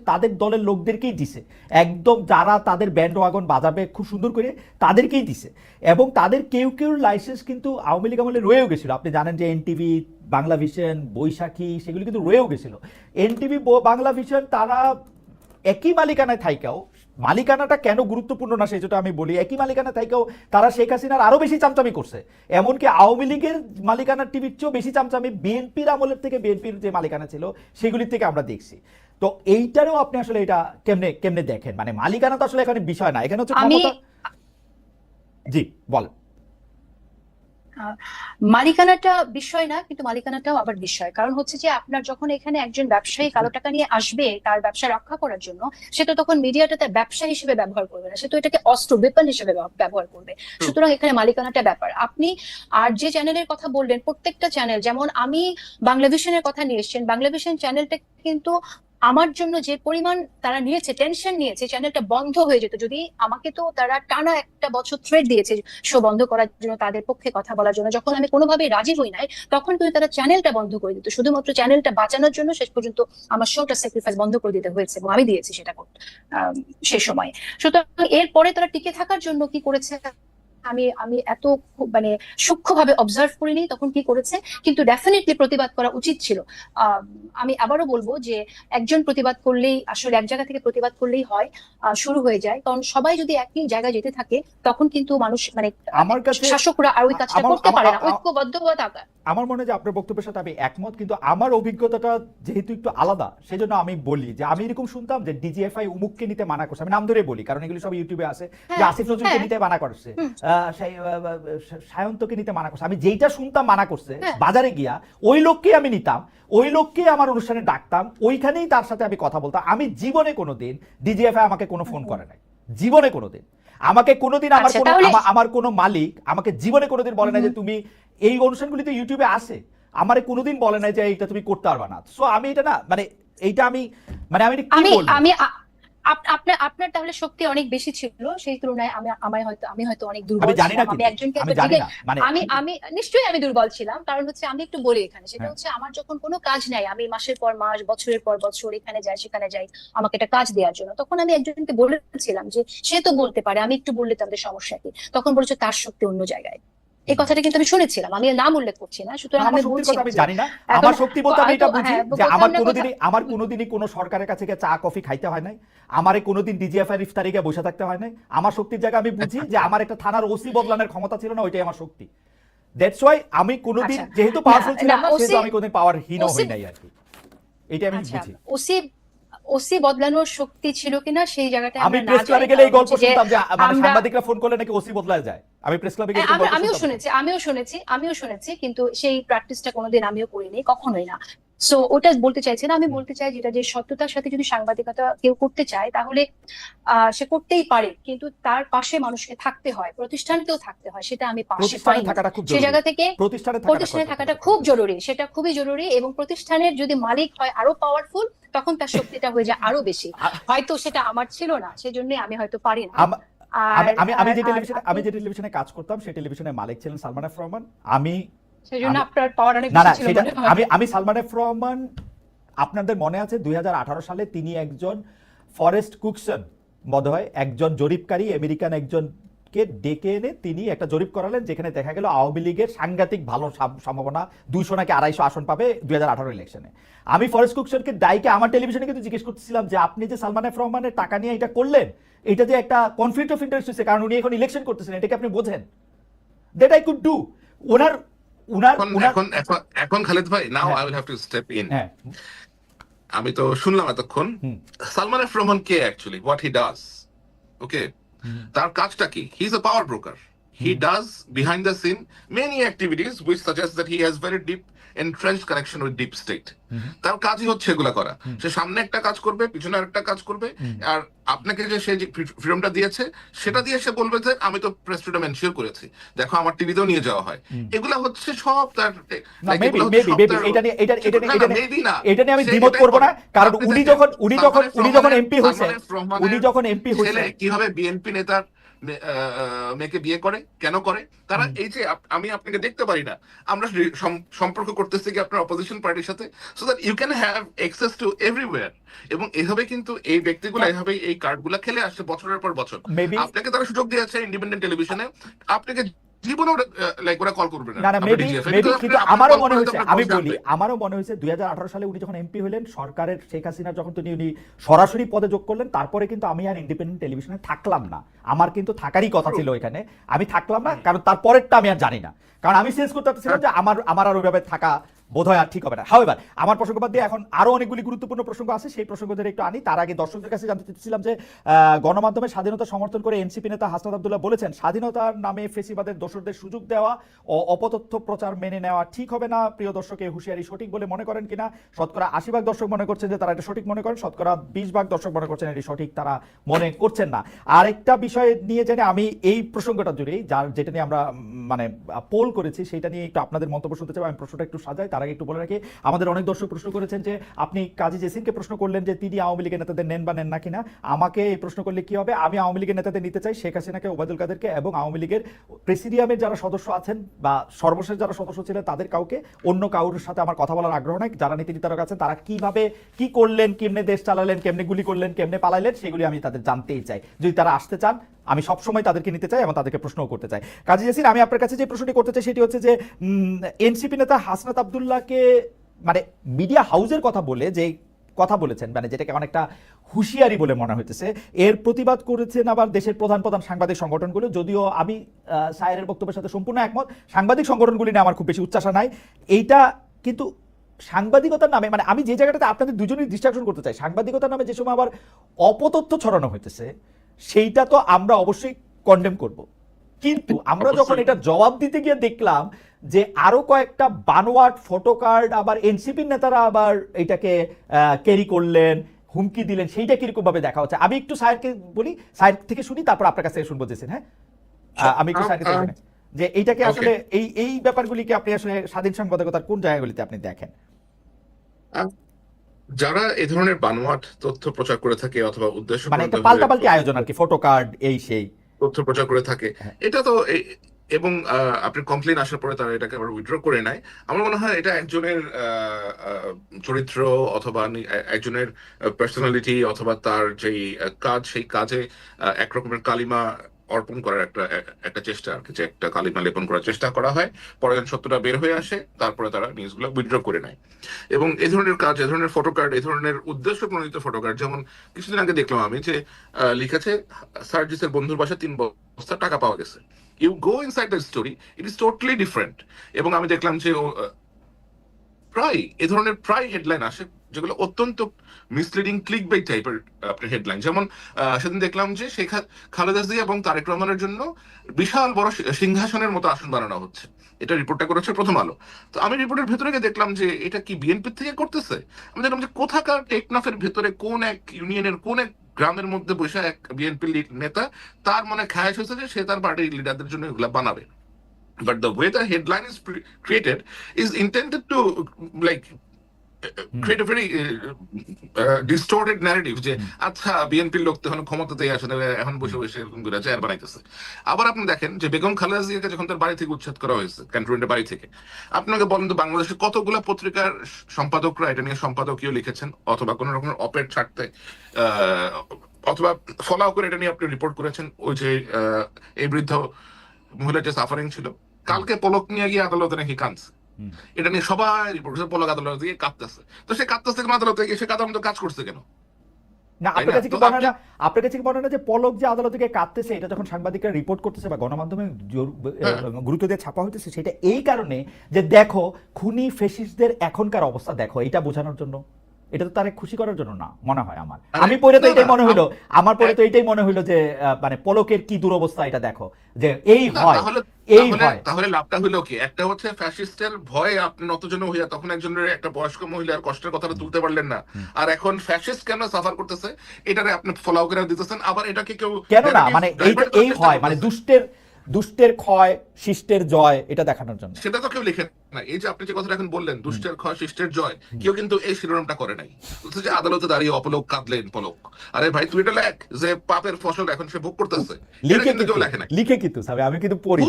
তাদের দলের লোকদেরকেই দিছে, একদম যারা তাদের ব্যান্ড ওয়াগন বাজাবে খুব সুন্দর করে তাদেরকেই দিছে। এবং তাদের কেউ লাইসেন্স কিন্তু আওয়ামী লীগ আমলে রয়েও গেছিল। আপনি জানেন যে এনটিভি, বাংলা ভিশন, বৈশাখী, সেগুলি কিন্তু রয়েও গেছিল। এনটিভি, বাংলা ভিশন তারা একই মালিকানায় থাইকাও, মালিকানাটা কেন গুরুত্বপূর্ণ না সেটা আমি বলি, একই মালিকানা থাইকাও তারা শেখ হাসিনার আরো বেশি চামচামি করছে। এমনকি আওয়ামী লীগের মালিকানার টিভির চেয়েও বেশি চামচামি বিএনপির আমলের থেকে, বিএনপির যে মালিকানা ছিল সেগুলির থেকে আমরা দেখছি। তো এইটারও আপনি আসলে এটা কেমনে দেখেন? মানে মালিকানা তো আসলে এখানে বিষয় না, এখানে হচ্ছে ক্ষমতা। জি বলেন। মালিকানাটা বিষয় না, কিন্তু মালিকানাটাও আবার বিষয়। কারণ হচ্ছে যে আপনার যখন এখানে একজন ব্যবসায়ী কালো টাকা নিয়ে আসবে তার ব্যবসা রক্ষা করার জন্য, সে তো তখন মিডিয়াটা তার ব্যবসা হিসেবে ব্যবহার করবে না, সে তো এটাকে অস্ত্র ওয়েপন হিসেবে ব্যবহার করবে। সুতরাং এখানে মালিকানাটা ব্যাপার। আপনি আর যে চ্যানেলের কথা বললেন, প্রত্যেকটা চ্যানেল, যেমন আমি বাংলাভিশনের কথা নিয়ে এসেছেন, বাংলাভিশন চ্যানেলটা কিন্তু আমার জন্য যে পরিমাণ তারা নিয়েছে, টেনশন নিয়েছে, চ্যানেলটা বন্ধ হয়ে যেত যদি আমাকে, তো তারা টানা একটা বছর থ্রেট দিয়েছে শো বন্ধ করার জন্য, তাদের পক্ষে কথা বলার জন্য। যখন আমি কোনোভাবেই রাজি হই নাই তখন কিন্তু তারা চ্যানেলটা বন্ধ করে দিত, শুধুমাত্র চ্যানেলটা বাঁচানোর জন্য শেষ পর্যন্ত আমার শোটা স্যাক্রিফাইস বন্ধ করে দিতে হয়েছে, এবং আমি দিয়েছি সেটা সেই সময়। সুতরাং এরপরে তারা টিকে থাকার জন্য কি করেছে, আমি আমি এত মানে সূক্ষ্মভাবে অবজার্ভ করিনি তখন কি করেছে, কিন্তু ডেফিনেটলি প্রতিবাদ করা উচিত ছিল। আমি আবারও বলবো যে একজন প্রতিবাদ করলেই, আসলে এক জায়গা থেকে প্রতিবাদ করলেই হয়, শুরু হয়ে যায়। কারণ সবাই যদি একই জায়গায় যেতে থাকে তখন কিন্তু মানুষ মানে আমার কাছে শাসকরা আর ওই কাজটা করতে পারে না, ঐক্যবদ্ধ হওয়া থাকা। আমার মনে হয় যে আপনার বক্তব্যের সাথে আমি একমত, কিন্তু আমার অভিজ্ঞতাটা যেহেতু একটু আলাদা সেজন্য আমি বলি যে আমি এরকম শুনতাম যে ডিজিএফআই উমুককে নিতে মানা করছে, আমি নাম ধরে বলি কারণ এগুলো সব ইউটিউবে আছে, যে আসিফ নজরুলকে নিতে মানা করছে, সায়ন্তকে নিতে মানা করছে। আমি যেইটা শুনতাম মানা করছে, বাজারে গিয়া ওই লোককে আমি নিতাম, ওই লোককে আমার অনুষ্ঠানে ডাকতাম, ওইখানেই তার সাথে আমি কথা বলতাম। আমি জীবনে কোনোদিন ডিজিএফআই আমাকে কোনো ফোন করে নাই, জীবনে কোনোদিন। আমাকে কোনোদিন আমার কোনো মালিক আমাকে জীবনে কোনোদিন বলে না যে তুমি এই অনুষ্ঠানগুলিতে ইউটিউবে আসে, আমারে কোনোদিন বলে না যে এইটা তুমি করতে পারবা না। সো আমি এটা না, মানে এইটা আমি আপনার তাহলে শক্তি অনেক বেশি ছিল সেই তুলনায়। আমি হয়তো অনেক দুর্বল ছিলাম। আমি একজনকে আমি নিশ্চয়ই আমি দুর্বল ছিলাম, কারণ হচ্ছে আমি একটু বলি এখানে, সেটা হচ্ছে আমার যখন কোনো কাজ নাই, আমি মাসের পর মাস, বছরের পর বছর এখানে যাই সেখানে যাই আমাকে একটা কাজ দেওয়ার জন্য, তখন আমি একজনকে বলেছিলাম যে সে তো বলতে পারে, আমি একটু বললে তাদের সমস্যা কি, তখন বলেছে তার শক্তি অন্য জায়গায়। এই কথাটা কিন্তু আমি শুনেছিলাম, আমি নাম উল্লেখ করছি না। সুতরাং আমি বলছি আমি জানি না আমার শক্তি বলতে আমি এটা বুঝি যে আমার কোনোদিনই কোনো সরকারের কাছে গিয়ে চা কফি খাইতে হয় নাই, আমারে কোনোদিন ডিজিএফআই ইফতারি গিয়ে বসে থাকতে হয় নাই। আমার শক্তির জায়গা আমি বুঝি যে আমার একটা থানার ওসি বদলানোর ক্ষমতা ছিল না, ওইটাই আমার শক্তি। দ্যাটস ওয়াই আমি কোনোদিন যেহেতু পাওয়ারফুল ছিলাম না, সেহেতু আমি কোনোদিন পাওয়ারহীন হই নাই আর কি, এটা আমি বুঝি। ওসি বদলানোর শক্তি ছিল কিনা সেই জায়গাটা আমি প্রেস ক্লাবে গেলে এই গল্প শুনতাম যে মানে সাংবাদিকরা ফোন করলে নাকি ওসি বদলায় যায়। আমি প্রেস ক্লাবে গেলে আমিও শুনেছি, কিন্তু সেই প্র্যাকটিসটা কোনোদিন আমিও করিনি, কখনোই না। সো ওটা বলতে চাইছি না, আমি বলতে চাই যেটা, যে সত্যতার সাথে যদি সাংবাদিকতা কেউ করতে চায় তাহলে সে করতেই পারে, কিন্তু তার পাশে মানুষকে থাকতে হয়, প্রতিষ্ঠানকেও থাকতে হয়, সেটা আমি পাশে পাই না। সেই জায়গা থেকে প্রতিষ্ঠানে থাকাটা খুব জরুরি, সেটা খুবই জরুরি। এবং প্রতিষ্ঠানের যদি মালিক হয় আরো পাওয়ারফুল, তখন তার শক্তিটা হয়ে যায় আরো বেশি। হয়তো সেটা আমার ছিল না, সেজন্য আমি হয়তো পারি না। আমি যে টেলিভিশনে কাজ করতাম সেই টেলিভিশনের মালিক ছিলেন সালমান এফ রহমান। সেজন্য আপনার পাওয়ার অনেক বেশি ছিল। আমি সালমান এফ রহমান, আপনাদের মনে আছে 2018 সালে তিনি একজন ফরেস্ট কুকসন বোধহয় একজন জরিপকারী আমেরিকান একজনকে ডেকে এনে তিনি একটা জরিপ করালেন, যেখানে দেখা গেল আওয়ামী লীগের সাংঘাতিক ভালো সম্ভাবনা 200 নাকি 250 আসন পাবে 2018 ইলেকশনে। আমি ফরেস্ট কুকসনকে ডাইকে আমার টেলিভিশনে কিন্তু জিজ্ঞেস করতেছিলাম যে আপনি যে সালমান এফ রহমানের টাকা নিয়ে এটা করলেন, এটা যে একটা কনফ্লিক্ট অফ ইন্টারেস্ট হচ্ছে, কারণ উনি এখন ইলেকশন করতেছেন, এটাকে আপনি বোঝেন? That I could do. এখন খালেদ ভাই, now I will have to step in. আমি তো শুনলাম এতক্ষণ সালমান এফ রহমান কে actually, what he does. Okay, তার কাজটা কি? He is a power broker. He does behind the scene many activities which suggest that he has very deep entrenched connection with deep state. তার কাজই হচ্ছে এগুলা করা। সে সামনে একটা কাজ করবে, পিছনে আরেকটা কাজ করবে, আর আপনাকে যে সে ফ্রিডমটা দিয়েছে সেটা দিয়ে সে বলবে যে আমি তো প্রেস ফ্রিডম এনশিওর করেছি, দেখো আমার টিভিতেও নিয়ে যাওয়া হয়। এগুলা হচ্ছে সব তার। এটা নিয়ে আমি দ্বিমত করব না, কারণ উনি যখন এমপি হয়েছে, কিভাবে বিএনপি নেতার মেয়েকে বিয়ে করে, কেন করে তারা? এই যে আমি আপনাকে দেখতে পারি না, আমরা সম্পর্ক করতেছি কি আপনার অপোজিশন পার্টির সাথে, so that you can have access to everywhere. এবং এভাবে কিন্তু এই ব্যক্তিগুলো এভাবে এই কার্ডগুলো খেলে আসছে বছরের পর বছর। আপনাকে তারা সুযোগ দিয়েছে ইন্ডিপেন্ডেন্ট টেলিভিশনে, আপনাকে জীবনে ওরা কল করবে না। কিন্তু আমারও মনে হয়েছে, আমি বলি, আমারও মনে হয়েছে 2018 সালে উনি যখন এমপি হলেন, সরকারের শেখ হাসিনা যখন উনি সরাসরি পদে যোগ করলেন, তারপরে কিন্তু আমি আর ইন্ডিপেন্ডেন্ট টেলিভিশনে থাকলাম না। আমার কিন্তু থাকারই কথা ছিল এখানে, আমি থাকলাম না, কারণ তারপরেরটা আমি আর জানি না, কারণ আমি সেন্স করতে পারছিলাম যে আমার আর ওইভাবে থাকা বোধহয় আর ঠিক হবে না। হাওয়েভার আমার প্রসঙ্গ বাদ দিয়ে এখন আরো অনেকগুলি গুরুত্বপূর্ণ প্রসঙ্গ আছে, সেই প্রসঙ্গদের একটু আনি। তার আগে দর্শকদের কাছে জানতে চাচ্ছিলাম যে গণমাধ্যমের স্বাধীনতা সমর্থন করে এনসিপি নেতা হাসনাত আব্দুল্লাহ বলেছেন স্বাধীনতার নামে ফেসিবাদের দোসরদের সুযোগ দেওয়া ও অপতথ্য প্রচার মেনে নেওয়া ঠিক হবে না। প্রিয় দর্শক, এই হুঁশিয়ারি সঠিক বলে মনে করেন কিনা? শতকরা 80% দর্শক মনে করছেন যে তারা এটা সঠিক মনে করেন, শতকরা 20% দর্শক মনে করছেন এটি সঠিক তারা মনে করছেন না। আরেকটা বিষয় নিয়ে জানি আমি এই প্রসঙ্গটা জুড়েই, যেটা নিয়ে আমরা মানে পোল করেছি সেটা নিয়ে একটু আপনাদের মন্তব্য শুনতে চাই। আমি প্রশ্নটা একটু সাজাই, তার আগে একটু বলে রাখি আমাদের অনেক দর্শক প্রশ্ন করেছেন যে আপনি কাজী জেসিনকে প্রশ্ন করলেন যে তিনি আওয়ামী লীগের নেতাদের নেন বা নেন না কিনা। আমাকে এই প্রশ্ন করলে কি হবে? আমি আওয়ামী লীগের নেতাদের নিতে চাই, শেখ হাসিনাকে, ওবায়দুল কাদেরকে এবং আওয়ামী লীগের প্রেসিডিয়ামের যারা সদস্য আছেন বা সর্বশেষ যারা সদস্য ছিলেন তাদের কাউকে, অন্য কারোর সাথে আমার কথা বলার আগ্রহ নাই। যারা নীতি নির্ধারক আছেন তারা কিভাবে কি করলেন, কেমনে দেশ চালালেন, কেমনে গুলি করলেন, কেমনে পালাইলেন, সেগুলি আমি তাদের জানতেই চাই। যদি তারা আসতে চান আমি সবসময় তাদেরকে নিতে চাই এবং তাদেরকে প্রশ্নও করতে চাই। কাজী জেসিন, আমি আপনার কাছে যে প্রশ্নটি করতে চাই সেটি হচ্ছে যে এনসিপি নেতা হাসনাত আব্দুল্লাহকে মানে মিডিয়া হাউসের কথা বলে যে কথা বলেছেন, মানে যেটাকে অনেকটা হুঁশিয়ারি বলে মনে হইতেছে, এর প্রতিবাদ করেছেন আবার দেশের প্রধান প্রধান সাংবাদিক সংগঠনগুলো। যদিও আমি সায়েরের বক্তব্যের সাথে সম্পূর্ণ একমত, সাংবাদিক সংগঠনগুলি নিয়ে আমার খুব বেশি উচ্চাসা নাই। এইটা কিন্তু সাংবাদিকতার নামে, মানে আমি যে জায়গাটাতে আপনাদের দুজনেই ডিস্ট্রাকশন করতে চাই, সাংবাদিকতার নামে যে সময় আবার অপতথ্য ছড়ানো হইতেছে সেইটা তো আমরা অবশ্যই কন্ডেম করব। কিন্তু আমরা যখন এটা জবাব দিতে গিয়ে দেখলাম যে আরো কয়েকটা বানোয়াট ফটো কার্ড আবার এনসিপির নেতারা আবার এটাকে ক্যারি করলেন, হুমকি দিলেন, সেইটা কিরকম ভাবে দেখা হচ্ছে। আমি একটু সায়েরকে বলি, সায়ের থেকে শুনি, তারপর আপনার কাছে শুনবো জেসিন। হ্যাঁ, আমি একটু সায়ের থেকে শুনি যে এইটাকে আসলে এই ব্যাপারগুলিকে আপনি আসলে স্বাধীন সাংবাদিকতার কোন জায়গাগুলিতে আপনি দেখেন? যারা এই ধরনের বানোয়াট তথ্য প্রচার করে থাকে অথবা উদ্দেশ্য মানে একটা পাল্টাপাল্টি আয়োজন আর কি, ফটো কার্ড এই সেই তথ্য প্রচার করে থাকে, এটা তো এবং আপনি কমপ্লেন আসার পরে তারা এটাকে আবার উইথড্র করে নেয়। আমার মনে হয় এটা একজনের চরিত্র অথবা একজনের পার্সোনালিটি অথবা তার যেই কাজ, সেই কাজে একরকমের কালিমা অর্পণ করার একটা চেষ্টা আর কি, যে একটা কালিমা লেপন করার চেষ্টা করা হয়, পরে যখন সত্যটা বের হয়ে আসে তারপরে তারা নিউজগুলো উইথড্র করে নেয়। এবং এই ধরনের কাজ, এই ধরনের ফটো কার্ড, এই ধরনের উদ্দেশ্য প্রণোদিত ফটো কার্ড, যেমন কিছুদিন আগে দেখলাম আমি যে লিখেছে সার্জিসের বন্ধুর বাসায় 3 বস্তা টাকা পাওয়া গেছে। You go inside the story, it is totally different. এবং আমি দেখলাম যে প্রায় এ ধরনের প্রায় হেডলাইন আসে যেগুলো অত্যন্ত মিসলিডিং, ক্লিক বাই টাইপের আপনার হেডলাইন। যেমন সেদিন দেখলাম যে শেখ খালেদা জিয়া এবং তারেক রহমানের জন্য বিশাল বড় সিংহাসনের মতো আসন বানানো হচ্ছে, এটা রিপোর্টটা করেছে প্রথম আলো। তো আমি রিপোর্টের ভেতরে গিয়ে দেখলাম যে এটা কি বিএনপি থেকে করতেছে। আমি দেখলাম যে কোথাকার টেকনাফের ভেতরে কোন এক ইউনিয়নের কোন এক গ্রামের মধ্যে বসে এক বিএনপি নেতা, তার মনে খায়াস হয়েছে যে সে তার পার্টির লিডারদের জন্য এগুলা বানাবে। But the way the headline is created is intended to like create a very distorted narrative যে আচ্ছা বিএনপির লোক তখন ক্ষমতাতেই আসে, এখন বসে বসে এরকম করে চেয়ার বানাইতেছে। আবার আপনি দেখেন যে বেগম খালেদা জিয়াকে যখন তার বাড়ি থেকে উচ্ছেদ করা হয়েছে, ক্যান্টনমেন্টের বাড়ি থেকে, আপনাকে বলেন তো বাংলাদেশের কতগুলো পত্রিকার সম্পাদকরা এটা নিয়ে সম্পাদকীয় লিখেছেন অথবা কোন রকমের অপেড ছাড়তে অথবা ফলো করে এটা নিয়ে আপনি রিপোর্ট করেছেন। ওই যে এই বৃদ্ধ মহিলা যে সাফারিং ছিল, কালকে পলক নিয়ে গিয়ে আদালতে নাকি কাঁদছে, এটা নিয়ে সবাই রিপোর্ট করছে, পলক আদালতে গিয়ে কাঁদতেছে। তো সে কাঁদতেছে কেন আদালতে গিয়ে? সে কাঁদার মতো কাজ করছে কেন? না, আপনার কাছে কি মনে হয় না যে পলক যে আদালত থেকে কাঁদতেছে, এটা যখন সাংবাদিকরা রিপোর্ট করতেছে বা গণমাধ্যমে গুরুত্ব দিয়ে ছাপা হইতেছে, সেটা এই কারণে যে দেখো খুনি ফেসিস্টদের এখনকার অবস্থা দেখো, এটা বোঝানোর জন্য? এটা তো তারে খুশি করার জন্য না মনে হয় আমার। আমি পরে তো এটাই মনে হইলো, আমার পরে তো এটাই মনে হইলো যে মানে পলকের কি দুরবস্থা এটা দেখো, যে এই হয় এই হয়। তাহলে লাভটা হইলো কি? একটা হচ্ছে ফ্যাসিস্টের ভয়ে আপনি নতজন হইয়া তখন একজনের একটা বয়স্ক মহিলার কষ্টের কথাটা তুলতে পারলেন না, আর এখন ফ্যাসিস্ট কেন সাফার করতেছে এটারে আপনি ফলো করে দিতেছেন। আবার এটাকে কেউ কেন না, মানে এই হয় মানে দুষ্টের ক্ষয় শিষ্টের জয়, এটা দেখানোর জন্য। সেটা তো কেউ লিখে না। এই যে আপনি যে কথাটা এখন বললেন দুষ্টের ক্ষয় শিষ্টের জয়, কেউ কিন্তু এই শিরোনামটা করে নাই। বলছে যে আদালতে দাঁড়িয়ে অপলক কাঁদলেন পলক। আরে ভাই তুই এটা লেখ যে পাপের ফসল এখন সে ভোগ করতেছে, লিখে কিন্তু আমি কিন্তু পড়ি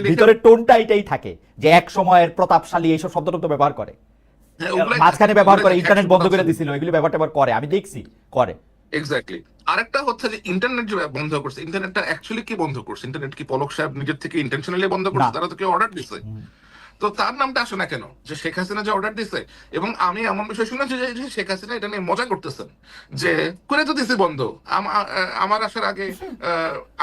ভিতরে টোনটা এটাই থাকে যে এক সময়ের প্রতাপশালী এইসব শব্দটা তো ব্যবহার করে, মাঝখানে ব্যবহার করে, ইন্টারনেট বন্ধ করে দিছিল, এগুলো ব্যবহার করে, আমি দেখছি করে। এক্স্যাক্টলি। আরেকটা হচ্ছে যে ইন্টারনেট যে বন্ধ করছে, ইন্টারনেটটা অ্যাকচুয়ালি কি বন্ধ করছে? ইন্টারনেট কি পলক সাহেব নিজের থেকে ইন্টেনশনালি বন্ধ করছে? তারা তো কেউ অর্ডার দিছে। তো তার নামটা আসে না কেন? যে শেখ হাসিনা যে অর্ডার দিছে। এবং আমি এমন বিষয় শুনেছি যে শেখ হাসিনা এটা নিয়ে মজা করতেছেন যে করে তো দিছে বন্ধ, আমার আসার আগে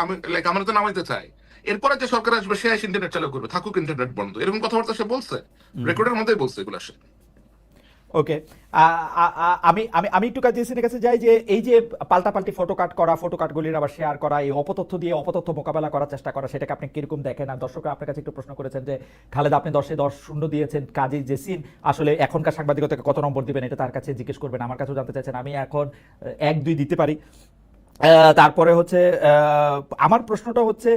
আমি আমরা তো নামাইতে চাই। এরপরে যে সরকার আসবে সে এসে ইন্টারনেট চালু করবে, থাকুক ইন্টারনেট বন্ধ, এরকম কথাবার্তা সে বলছে, রেকর্ডের মধ্যেই বলছে এগুলো সে। ওকে, আমি আমি আমি একটু কাজের কাছে যাই যে এই যে পাল্টাপাল্টি ফটো করা, ফটো কাটগুলির আবার শেয়ার করা, এই অপতথ্য দিয়ে অপতথ্য মোকাবেলা করার চেষ্টা করা, সেটাকে আপনি কিরকম দেখেন? আর দর্শকরা আপনার কাছে একটু প্রশ্ন করেছেন যে খালেদা আপনি 10-10 দিয়েছেন, কাজী জেসিন আসলে এখনকার সাংবাদিকতাকে কত নম্বর দিবেন এটা তার কাছে জিজ্ঞেস করবেন, আমার কাছেও জানতে চাইছেন, আমি এখন 1-2 দিতে পারি। তারপরে হচ্ছে আমার প্রশ্নটা হচ্ছে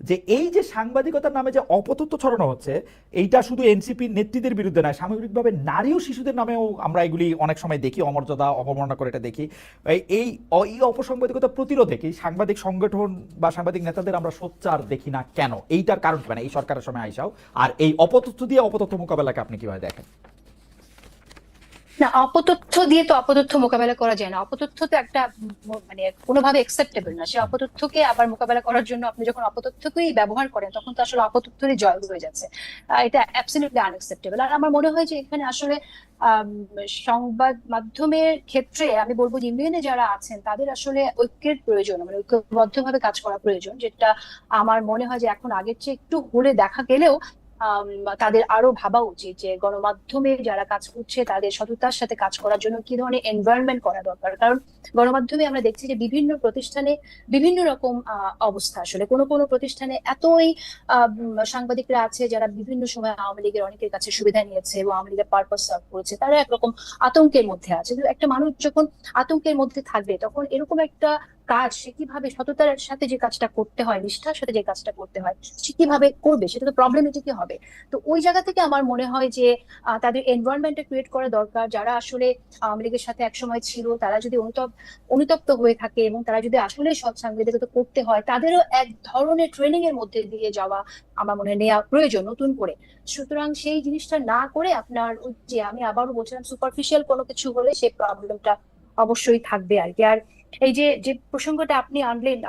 যে এই যে সাংবাদিকতার নামে যে অপতথ্য ছড়ানো হচ্ছে, এইটা শুধু এনসিপি নেত্রীদের বিরুদ্ধে নয়, সামগ্রিকভাবে নারী ও শিশুদের নামেও আমরা এগুলি অনেক সময় দেখি, অমর্যাদা অবমাননা করে এটা দেখি। এই অপসাংবাদিকতা প্রতিরোধে কি সাংবাদিক সংগঠন বা সাংবাদিক নেতাদের আমরা সোচ্চার দেখি না কেন? এইটার কারণ কি, মানে এই সরকারের সময় আইসাও, আর এই অপতথ্য দিয়ে অপতথ্য মোকাবেলাকে আপনি কিভাবে দেখেন? না, অপতথ্য দিয়ে তো অপতথ্য মোকাবেলা করা যায় না। অপতথ্য তো একটা মানে কোনোভাবে অ্যাকসেপ্টেবল না। সে অপতথ্যকে আবার মোকাবেলা করার জন্য আপনি যখন অপতথ্যকেই ব্যবহার করেন তখন তো আসলে অপতথ্যেরই জয় হয়ে যাচ্ছে। এটা অ্যাবসলিউটলি আনএক্সেপ্টেবল। আর আমার মনে হয় যে এখানে আসলে আম, সংবাদ মাধ্যমের ক্ষেত্রে আমি বলবো যে ইউনিয়নে যারা আছেন তাদের আসলে ঐক্যের প্রয়োজন, মানে ঐক্যবদ্ধভাবে কাজ করা প্রয়োজন, যেটা আমার মনে হয় যে এখন আগের চেয়ে একটু হলে দেখা গেলেও তাদের আরো ভাবা উচিত যে গণমাধ্যমে যারা কাজ করছে তাদের সততার সাথে কাজ করার জন্য কি ধরনের এনভায়রনমেন্ট করা দরকার। কারণ গণমাধ্যমে আমরা দেখছি যে বিভিন্ন প্রতিষ্ঠানে বিভিন্ন রকম অবস্থা। আসলে কোনো কোনো প্রতিষ্ঠানে এতই সাংবাদিকরা আছে যারা বিভিন্ন সময় আওয়ামী লীগের অনেকের কাছে সুবিধা নিয়েছে এবং আওয়ামী লীগের পারপাস সার্ভ করেছে, তারা একরকম আতঙ্কের মধ্যে আছে। কিন্তু একটা মানুষ যখন আতঙ্কের মধ্যে থাকবে তখন এরকম একটা কাজ সে কিভাবে সততার সাথে যে কাজটা করতে হয়, নিষ্ঠার সাথে যে কাজটা করতে হয়, সে কিভাবে করবে, সেটা তো প্রবলেমেটিকই হবে। তো ওই জায়গা থেকে আমার মনে হয় যে তাদের এনভায়রনমেন্টটা ক্রিয়েট করা দরকার। যারা আসলে আওয়ামী লীগের সাথে একসময় ছিল তারা যদি অনুতপ্ত হয়ে থাকে এবং তারা যদি আসলে সৎ সাংবাদিকতা করতে হয়, তাদেরও এক ধরনের ট্রেনিং এর মধ্যে দিয়ে যাওয়া আমার মনে হয় নেওয়া প্রয়োজন নতুন করে। সুতরাং সেই জিনিসটা না করে আপনার ওই যে আমি আবারও বলছিলাম সুপারফিশিয়াল কোনো কিছু হলে সেই প্রবলেমটা অবশ্যই থাকবে আর কি। আর এই যে যে প্রসঙ্গটা আপনি আনলেন,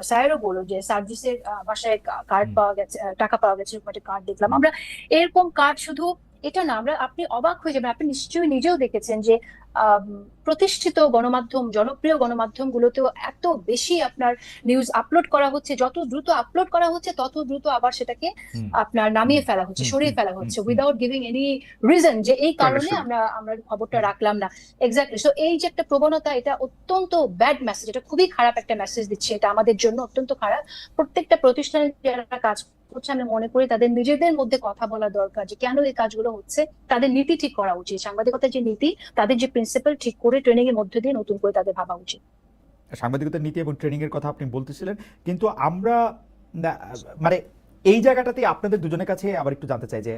স্যারও বললো যে সার্জিসের বাসায় কার্ড পাওয়া গেছে, টাকা পাওয়া গেছে, এরকম একটা কার্ড দেখলাম আমরা। এরকম কার্ড শুধু এটা না, আমরা আপনি অবাক হয়ে যাবেন, আপনি নিশ্চয়ই নিজেও দেখেছেন যে প্রতিষ্ঠিত গণমাধ্যম, জনপ্রিয় গণমাধ্যম গুলোতেও এত বেশি আপনার নিউজ আপলোড করা হচ্ছে, যত দ্রুত আপলোড করা হচ্ছে তত দ্রুত আবার সেটাকে আপনার নামিয়ে ফেলা হচ্ছে, সরিয়ে ফেলা হচ্ছে উইদাউট গিভিং এনি রিজন যে এই কারণে আমরা আমরা খবরটা রাখলাম না। এক্স্যাক্টলি। সো এই যে একটা প্রবণতা, এটা অত্যন্ত ব্যাড মেসেজ, এটা খুবই খারাপ একটা মেসেজ দিচ্ছে, এটা আমাদের জন্য অত্যন্ত খারাপ। প্রত্যেকটা প্রতিষ্ঠানে যারা কাজ করছে আমি মনে করি তাদের নিজেদের মধ্যে কথা বলা দরকার যে কেন এই কাজগুলো হচ্ছে, তাদের নীতি ঠিক করা উচিত, সাংবাদিকতার যে নীতি তাদের যে প্রিন্সিপাল ঠিক করে ট্রেনিং এর মধ্যে দিয়ে নতুন করে তাদের ভাবা উচিত। সাংবাদিকতার নীতি এবং ট্রেনিং এর কথা আপনি বলতেছিলেন, কিন্তু আমরা মানে এই জায়গাটাতে আপনাদের দুজনের কাছে আবার একটু জানতে চাই যে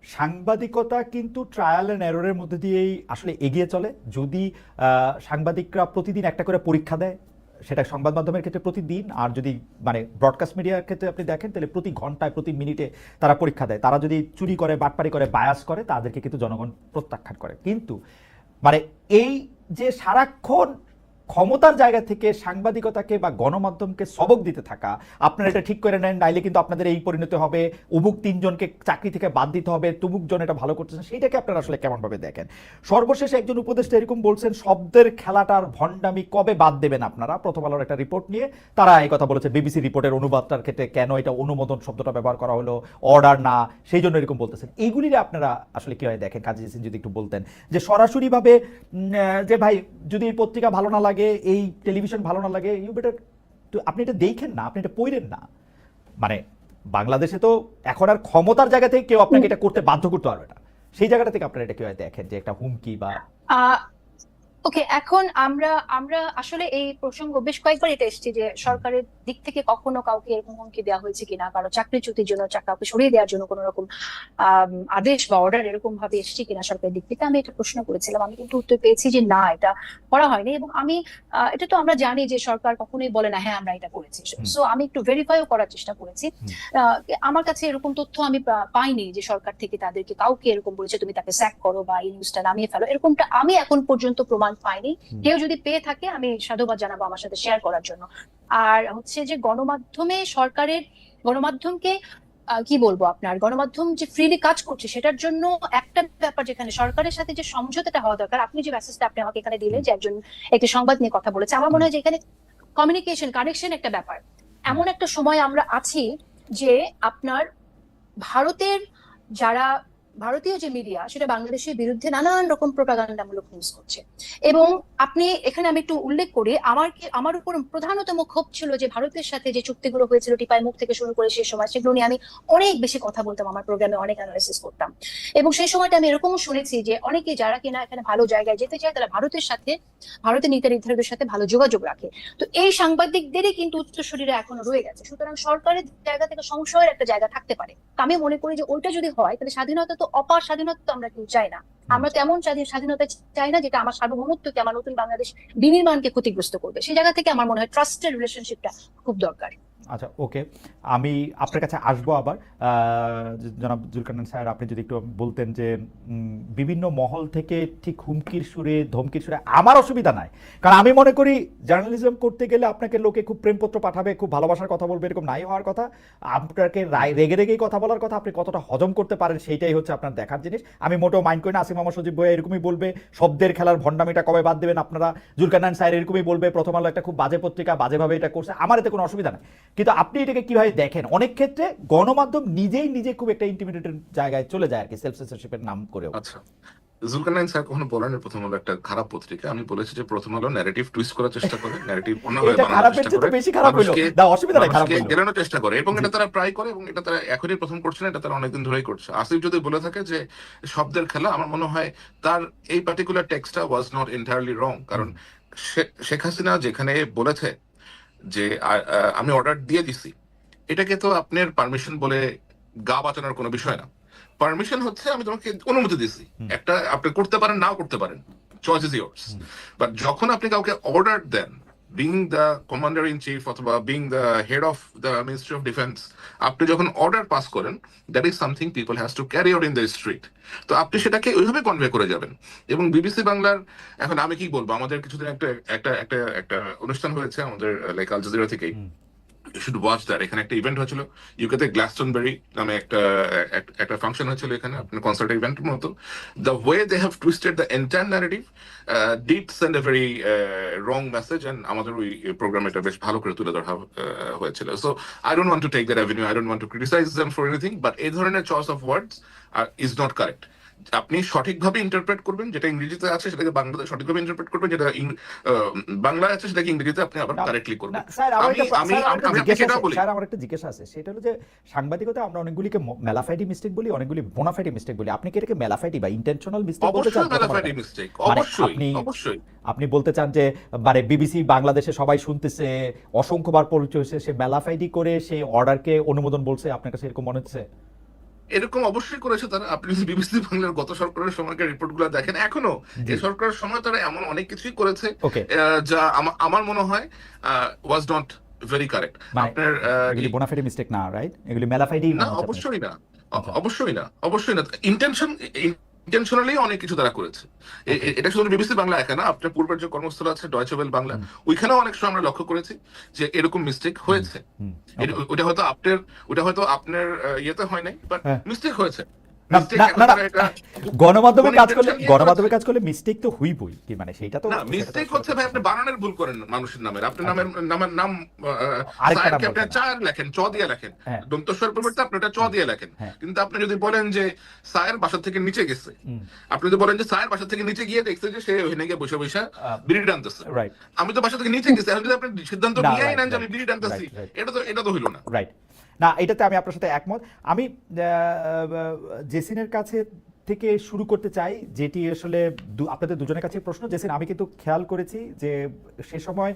সাংবাদিকতা কিন্তু ট্রায়াল এন্ড এররের মধ্যে দিয়েই আসলে এগিয়ে চলে। যদি সাংবাদিকরা প্রতিদিন একটা করে পরীক্ষা দেয়, সেটা সংবাদ মাধ্যমের ক্ষেত্রে প্রতিদিন, আর যদি মানে ব্রডকাস্ট মিডিয়ার ক্ষেত্রে আপনি দেখেন তাহলে প্রতি ঘন্টায় প্রতি মিনিটে তারা পরীক্ষা দেয়। তারা যদি চুরি করে, বাটপারি করে, বায়াস করে, তাদেরকে কিন্তু জনগণ প্রত্যাখ্যান করে। কিন্তু মানে এই যে সারাক্ষণ ক্ষমতার জায়গা থেকে সাংবাদিকতাকে বা গণমাধ্যমকে সবক দিতে থাকা, আপনারা এটা ঠিক করে নেন নাইলে কিন্তু আপনাদের এই পরিণতি হবে, উমুক 3 জনকে চাকরি থেকে বাদ দিতে হবে, তুমুক জন এটা ভালো করতেছেন, সেইটাকে আপনারা আসলে কেমন ভাবে দেখেন? সর্বশেষে একজন উপদেষ্টা এরকম বলছেন, শব্দের খেলাটার ভণ্ডামি কবে বাদ দেবেন আপনারা? প্রথম আলোর একটা রিপোর্ট নিয়ে তারা এই কথা বলেছে, বিবিসি রিপোর্টের অনুবাদটার ক্ষেত্রে কেন এটা অনুমোদন শব্দটা ব্যবহার করা হলো, অর্ডার না, সেই জন্য এরকম বলতেছেন। এইগুলিরে আপনারা আসলে কিভাবে দেখেন? কাজী জেসিন যদি একটু বলতেন যে সরাসরি ভাবে যে ভাই যদি এই পত্রিকা ভালো না লাগে, এই টেলিভিশন ভালো না লাগে, ইউ বেটার আপনি এটা দেখেন না, আপনি এটা পড়েন না। মানে বাংলাদেশে তো এখন আর ক্ষমতার জায়গা থেকে কেউ আপনাকে এটা করতে বাধ্য করতে পারবে না। সেই জায়গাটা থেকে আপনারা এটা কিভাবে দেখেন যে একটা হুমকি বা ওকে, এখন আমরা আমরা আসলে এই প্রসঙ্গ বেশ কয়েকবার এটা এসেছে যে সরকারের দিক থেকে কখনো কাউকে এরকম হুমকি দেওয়া হয়েছে কিনা, কারো চাকরিচ্যুতির জন্য, কাউকে সরিয়ে দেওয়ার জন্য কোন রকম আদেশ বা অর্ডার এরকম ভাবে এসেছে কিনা সরকারের দিক থেকে, আমি এটা প্রশ্ন করেছিলাম। আমি কিন্তু উত্তর পেয়েছি যে না, এটা করা হয়নি। এবং আমি এটা তো আমরা জানি যে সরকার কখনোই বলে না হ্যাঁ আমরা এটা করেছি। সো আমি একটু ভেরিফাইও করার চেষ্টা করেছি। আমার কাছে এরকম তথ্য আমি পাইনি যে সরকার থেকে তাদেরকে কাউকে এরকম বলেছে তুমি তাকে স্যাক করো বা এই নিউজটা নামিয়ে ফেলো, এরকমটা আমি এখন পর্যন্ত প্রমাণ পাইনি। কেউ যদি পেয়ে থাকে আমি সাধুবাদ জানাবো আমার সাথে শেয়ার করার জন্য। আর হচ্ছে যে গণমাধ্যমে সরকারের গণমাধ্যমকে কি বলবো, আপনার গণমাধ্যম যে ফ্রিলি কাজ করছে সেটার জন্য একটা ব্যাপার যেখানে সরকারের সাথে যে সমঝোতাটা হওয়া দরকার, আপনি যে মেসেজটা আপনি আমাকে এখানে দিলেন যে একজন একটি সংবাদ নিয়ে কথা বলেছে, আমার মনে হয় যে এখানে কমিউনিকেশন, কানেকশন একটা ব্যাপার। এমন একটা সময় আমরা আছি যে আপনার ভারতের যারা ভারতীয় যে মিডিয়া সেটা বাংলাদেশের বিরুদ্ধে নানান রকম প্রোপাগান্ডামূলক নিউজ করছে। এবং আপনি এখানে আমি একটু উল্লেখ করি, আমার উপর প্রধানতম ক্ষোভ ছিল যে ভারতের সাথে যে চুক্তিগুলো হয়েছিল টিপাই মুখ থেকে শুরু করে সেই সময়, সেগুলো নিয়ে আমি অনেক বেশি কথা বলতাম, আমার প্রোগ্রামে অনেক অ্যানালাইসিস করতাম। এবং সেই সময়টা আমি এরকমও শুনেছি যে অনেকে যারা কিনা এখানে ভালো জায়গায় যেতে চায় তারা ভারতের নীতি নির্ধারকদের সাথে ভালো যোগাযোগ রাখে। তো এই সাংবাদিকদেরই কিন্তু উত্তরসূরিরা এখনো রয়ে গেছে। সুতরাং সরকারের জায়গা থেকে সংশয়ের একটা জায়গা থাকতে পারে। আমি মনে করি যে ওইটা যদি হয় তাহলে স্বাধীনতা তো অপার স্বাধীনতা তো আমরা কেউ চাই না। আমরা তেমন স্বাধীনতা চাই না যেটা আমার সার্বভৌমত্বকে, আমার নতুন বাংলাদেশ বিনির্মাণকে ক্ষতিগ্রস্ত করবে। সেই জায়গা থেকে আমার মনে হয় ট্রাস্টের রিলেশনশিপটা খুব দরকার। আচ্ছা, ওকে, আমি আপনার কাছে আসবো আবার। জনাব জুলকারনাইন স্যার, আপনি যদি একটু বলতেন যে বিভিন্ন মহল থেকে ঠিক হুমকির সুরে ধমকির সুরে আমার অসুবিধা নাই, কারণ আমি মনে করি জার্নালিজম করতে গেলে আপনাকে লোকে খুব প্রেমপত্র পাঠাবে, খুব ভালোবাসার কথা বলবে, এরকম নাই হওয়ার কথা। আপনাকে রেগে রেগেই কথা বলার কথা, আপনি কতটা হজম করতে পারেন সেইটাই হচ্ছে আপনার দেখার জিনিস। আমি মোটেও মাইন্ড করি না। আসিফ মাহমুদ সজীব ভাই এরকমই বলবে, শব্দের খেলার ভণ্ডামিটা কবে বাদ দেবেন আপনারা। জুলকারনাইন স্যার এরকমই বলবে, প্রথম আলো একটা খুব বাজে পত্রিকা, বাজেভাবে এটা করছে, আমার এতে কোনো অসুবিধা নাই। কিন্তু আপনি এটাকে কিভাবে দেখেন? অনেক ক্ষেত্রে গণমাধ্যম নিজে খুব একটা ইন্টিমিডেটেড জায়গায় চলে যায় আর কি, সেলফ সেন্সরশিপের নাম করেও। আচ্ছা, জুলকারনাইন স্যার কখনো বলেন প্রথম আলো একটা খারাপ পত্রিকা। আমি বলেছি যে প্রথম আলো ন্যারেটিভ টুইস্ট করার চেষ্টা করে, ন্যারেটিভ অন্যভাবে এটা বানানোর খারাপের চেষ্টা চেয়ে তো করে, বেশি খারাপ হইলো, না অসুবিধা নাই, খারাপ মানুষকে হইলো। গেলানোর চেষ্টা করে, এবং এটা তারা প্রায় করে, এবং এটা তারা এখনই প্রথম করছে না, এটা তারা অনেকদিন ধরেই করছে। আসিফ যদি বলে থাকে যে শব্দের খেলা, আমার মনে হয় তার এই পার্টিকুলার টেক্সটটা ওয়াজ নট এন্টায়ারলি রং। কারণ শেখ হাসিনা যেখানে বলেছে যে আমি অর্ডার দিয়ে দিছি, এটাকে তো আপনার পারমিশন বলে গা বাঁচানোর কোনো বিষয় না। পারমিশন হচ্ছে আমি তোমাকে অনুমতি দিছি, একটা আপনি করতে পারেন, নাও করতে পারেন, চয়েস ইজ ইয়ার্স। বাট যখন আপনি কাউকে অর্ডার দেন, being the commander in chief অথবা being the head of the ministry of defence, আপনি যখন অর্ডার পাস করেন, that is something people has to carry out in the street. তো আপনি সেটাকে ওইভাবে কনভে করে যাবেন। এবং বিবিসি বাংলার, এখন আমি কি বলবো, আমাদের কিছুদিন একটা একটা একটা একটা অনুষ্ঠান হয়েছে আমাদের লাইক আল জাজিরা থেকেই, you should watch that. এখানে একটা ইভেন্ট হয়েছিল ইউকেতে, গ্লাসটনবেরি নামে একটা ফাংশন হয়েছিল এখানে, আপনার কনসার্ট ইভেন্টের মতো। The way they have twisted the entire narrative did send a very wrong message, and আমাদের ওই প্রোগ্রামে এটা বেশ ভালো করে তুলে ধরা হয়েছিল। So I don't want to take that avenue, I don't want to criticise them for anything, but এই ধরনের choice of words is not correct. আপনি সঠিকভাবে ইন্টারপ্রেট করবেন, যেটা ইংরেজিতে আছে সেটাকে বাংলাতে সঠিকভাবে ইন্টারপ্রেট করবেন, যেটা বাংলায় আছে সেটাকে ইংরেজিতে আপনি আবার কারেক্টলি করবেন। আমার একটা জিজ্ঞাসা আছে, সেটা হলো যে সাংবাদিকতা আমরা অনেকগুলিকে মেলাফাইডি মিস্টেক বলি, অনেকগুলি বোনাফাইডি মিস্টেক বলি। আপনি কি এটাকে মেলাফাইডি বা ইন্টেনশনাল মিস্টেক বলতে চান? অবশ্যই আপনি বলতে চান যে মানে বিবিসি বাংলাদেশে সবাই শুনতেছে, অসংখ্যবার পরিচয় হয়েছে, সে মেলাফাইডি করে সেই অর্ডারকে অনুমোদন বলছে, আপনার কাছে এরকম মনে হচ্ছে? এরকম অবশ্যই করেছে তারা। আপনি যদি বিবিসি বাংলার গত সরকারের সময়কার রিপোর্টগুলো দেখেন, এখনো এই সরকারের সময় তারা এমন অনেক কিছুই করেছে যা আমার মনে হয় ওয়াজ নট ভেরি কারেক্ট। আপনার এগুলি বোনাফাইডি মিস্টেক না, রাইট? এগুলি মেলাফাইডি না, অবশ্যই না, অবশ্যই না। ইন্টেনশনালি অনেক কিছু তারা করেছে। এটা শুধু বিবিসি বাংলা একা না, আপনার পূর্বের যে কর্মস্থল আছে ডয়চে ওয়েল বাংলা, ওইখানেও অনেক সময় আমরা লক্ষ্য করেছি যে এরকম মিস্টেক হয়েছে। ওটা হয়তো আপনার ইয়েতে হয় নাই, বাট মিস্টেক হয়েছে। গণমাধ্যমে কাজ করলে মিস্টেক তো হইবই, কি মানে সেটা তো মিস্টেক হচ্ছে ভাই, আপনি বানানের ভুল করেন মানুষের নামের, আপনার নাম সায়েরকে আপনি চায়ের লেখেন, চ দিয়ে লেখেন, দন্তস্বর পরিবর্তে আপনি এটা চ দিয়ে লেখেন। কিন্তু আপনি যদি বলেন যে সায়ের বাসা থেকে নিচে গেছে, আপনি যদি বলেন যে সায়ের বাসা থেকে নিচে গিয়ে দেখছে যে সে ওখানে গিয়ে বসে বসে বিড়ি টানতেছে, আমি তো বাসা থেকে নিচে গেছি, এখন যদি আপনি সিদ্ধান্ত নিয়েই নেন যে আমি বিড়ি টানতেছি, এটা তো হইল না, রাইট? না, এটাতে আমি আপনার সাথে একমত। আমি জেসিনের কাছে থেকে শুরু করতে চাই, যেটি আসলে আপনাদের দুজনের কাছে প্রশ্ন। জেসিন, আমি কিন্তু খেয়াল করেছি যে সে সময়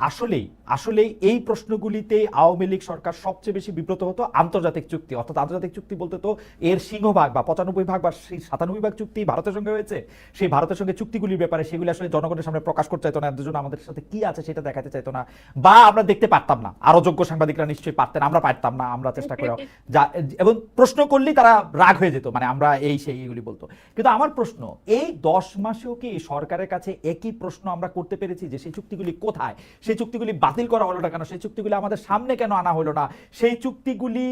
আসলেই এই প্রশ্নগুলিতে আওয়ামী লীগ সরকার সবচেয়ে বেশি বিব্রত হতো। আন্তর্জাতিক চুক্তি, অর্থাৎ আন্তর্জাতিক চুক্তি বলতে তো এর সিংহভাগ বা 95% বা 97% চুক্তি ভারতের সঙ্গে হয়েছে। সেই ভারতের সঙ্গে চুক্তিগুলির ব্যাপারে সেগুলি আসলে জনগণের সামনে প্রকাশ করতে চাইতো না, দুজন আমাদের সাথে কি আছে সেটা দেখাতে চাইতো না, বা আমরা দেখতে পারতাম না। আরো যোগ্য সাংবাদিকরা নিশ্চয়ই পারতেন, আমরা পারতাম না, আমরা চেষ্টা করে এবং প্রশ্ন করলেই তারা রাগ হয়ে যেত, মানে আমরা এই সেই এগুলি বলতো। কিন্তু আমার প্রশ্ন, এই 10 মাসেও কি সরকারের কাছে একই প্রশ্ন আমরা করতে পেরেছি যে সেই চুক্তিগুলি কোথায়, সেই চুক্তিগুলি বাতিল করা হলো না কেন, সেই চুক্তিগুলি আমাদের সামনে কেন আনা হলো না? সেই চুক্তিগুলি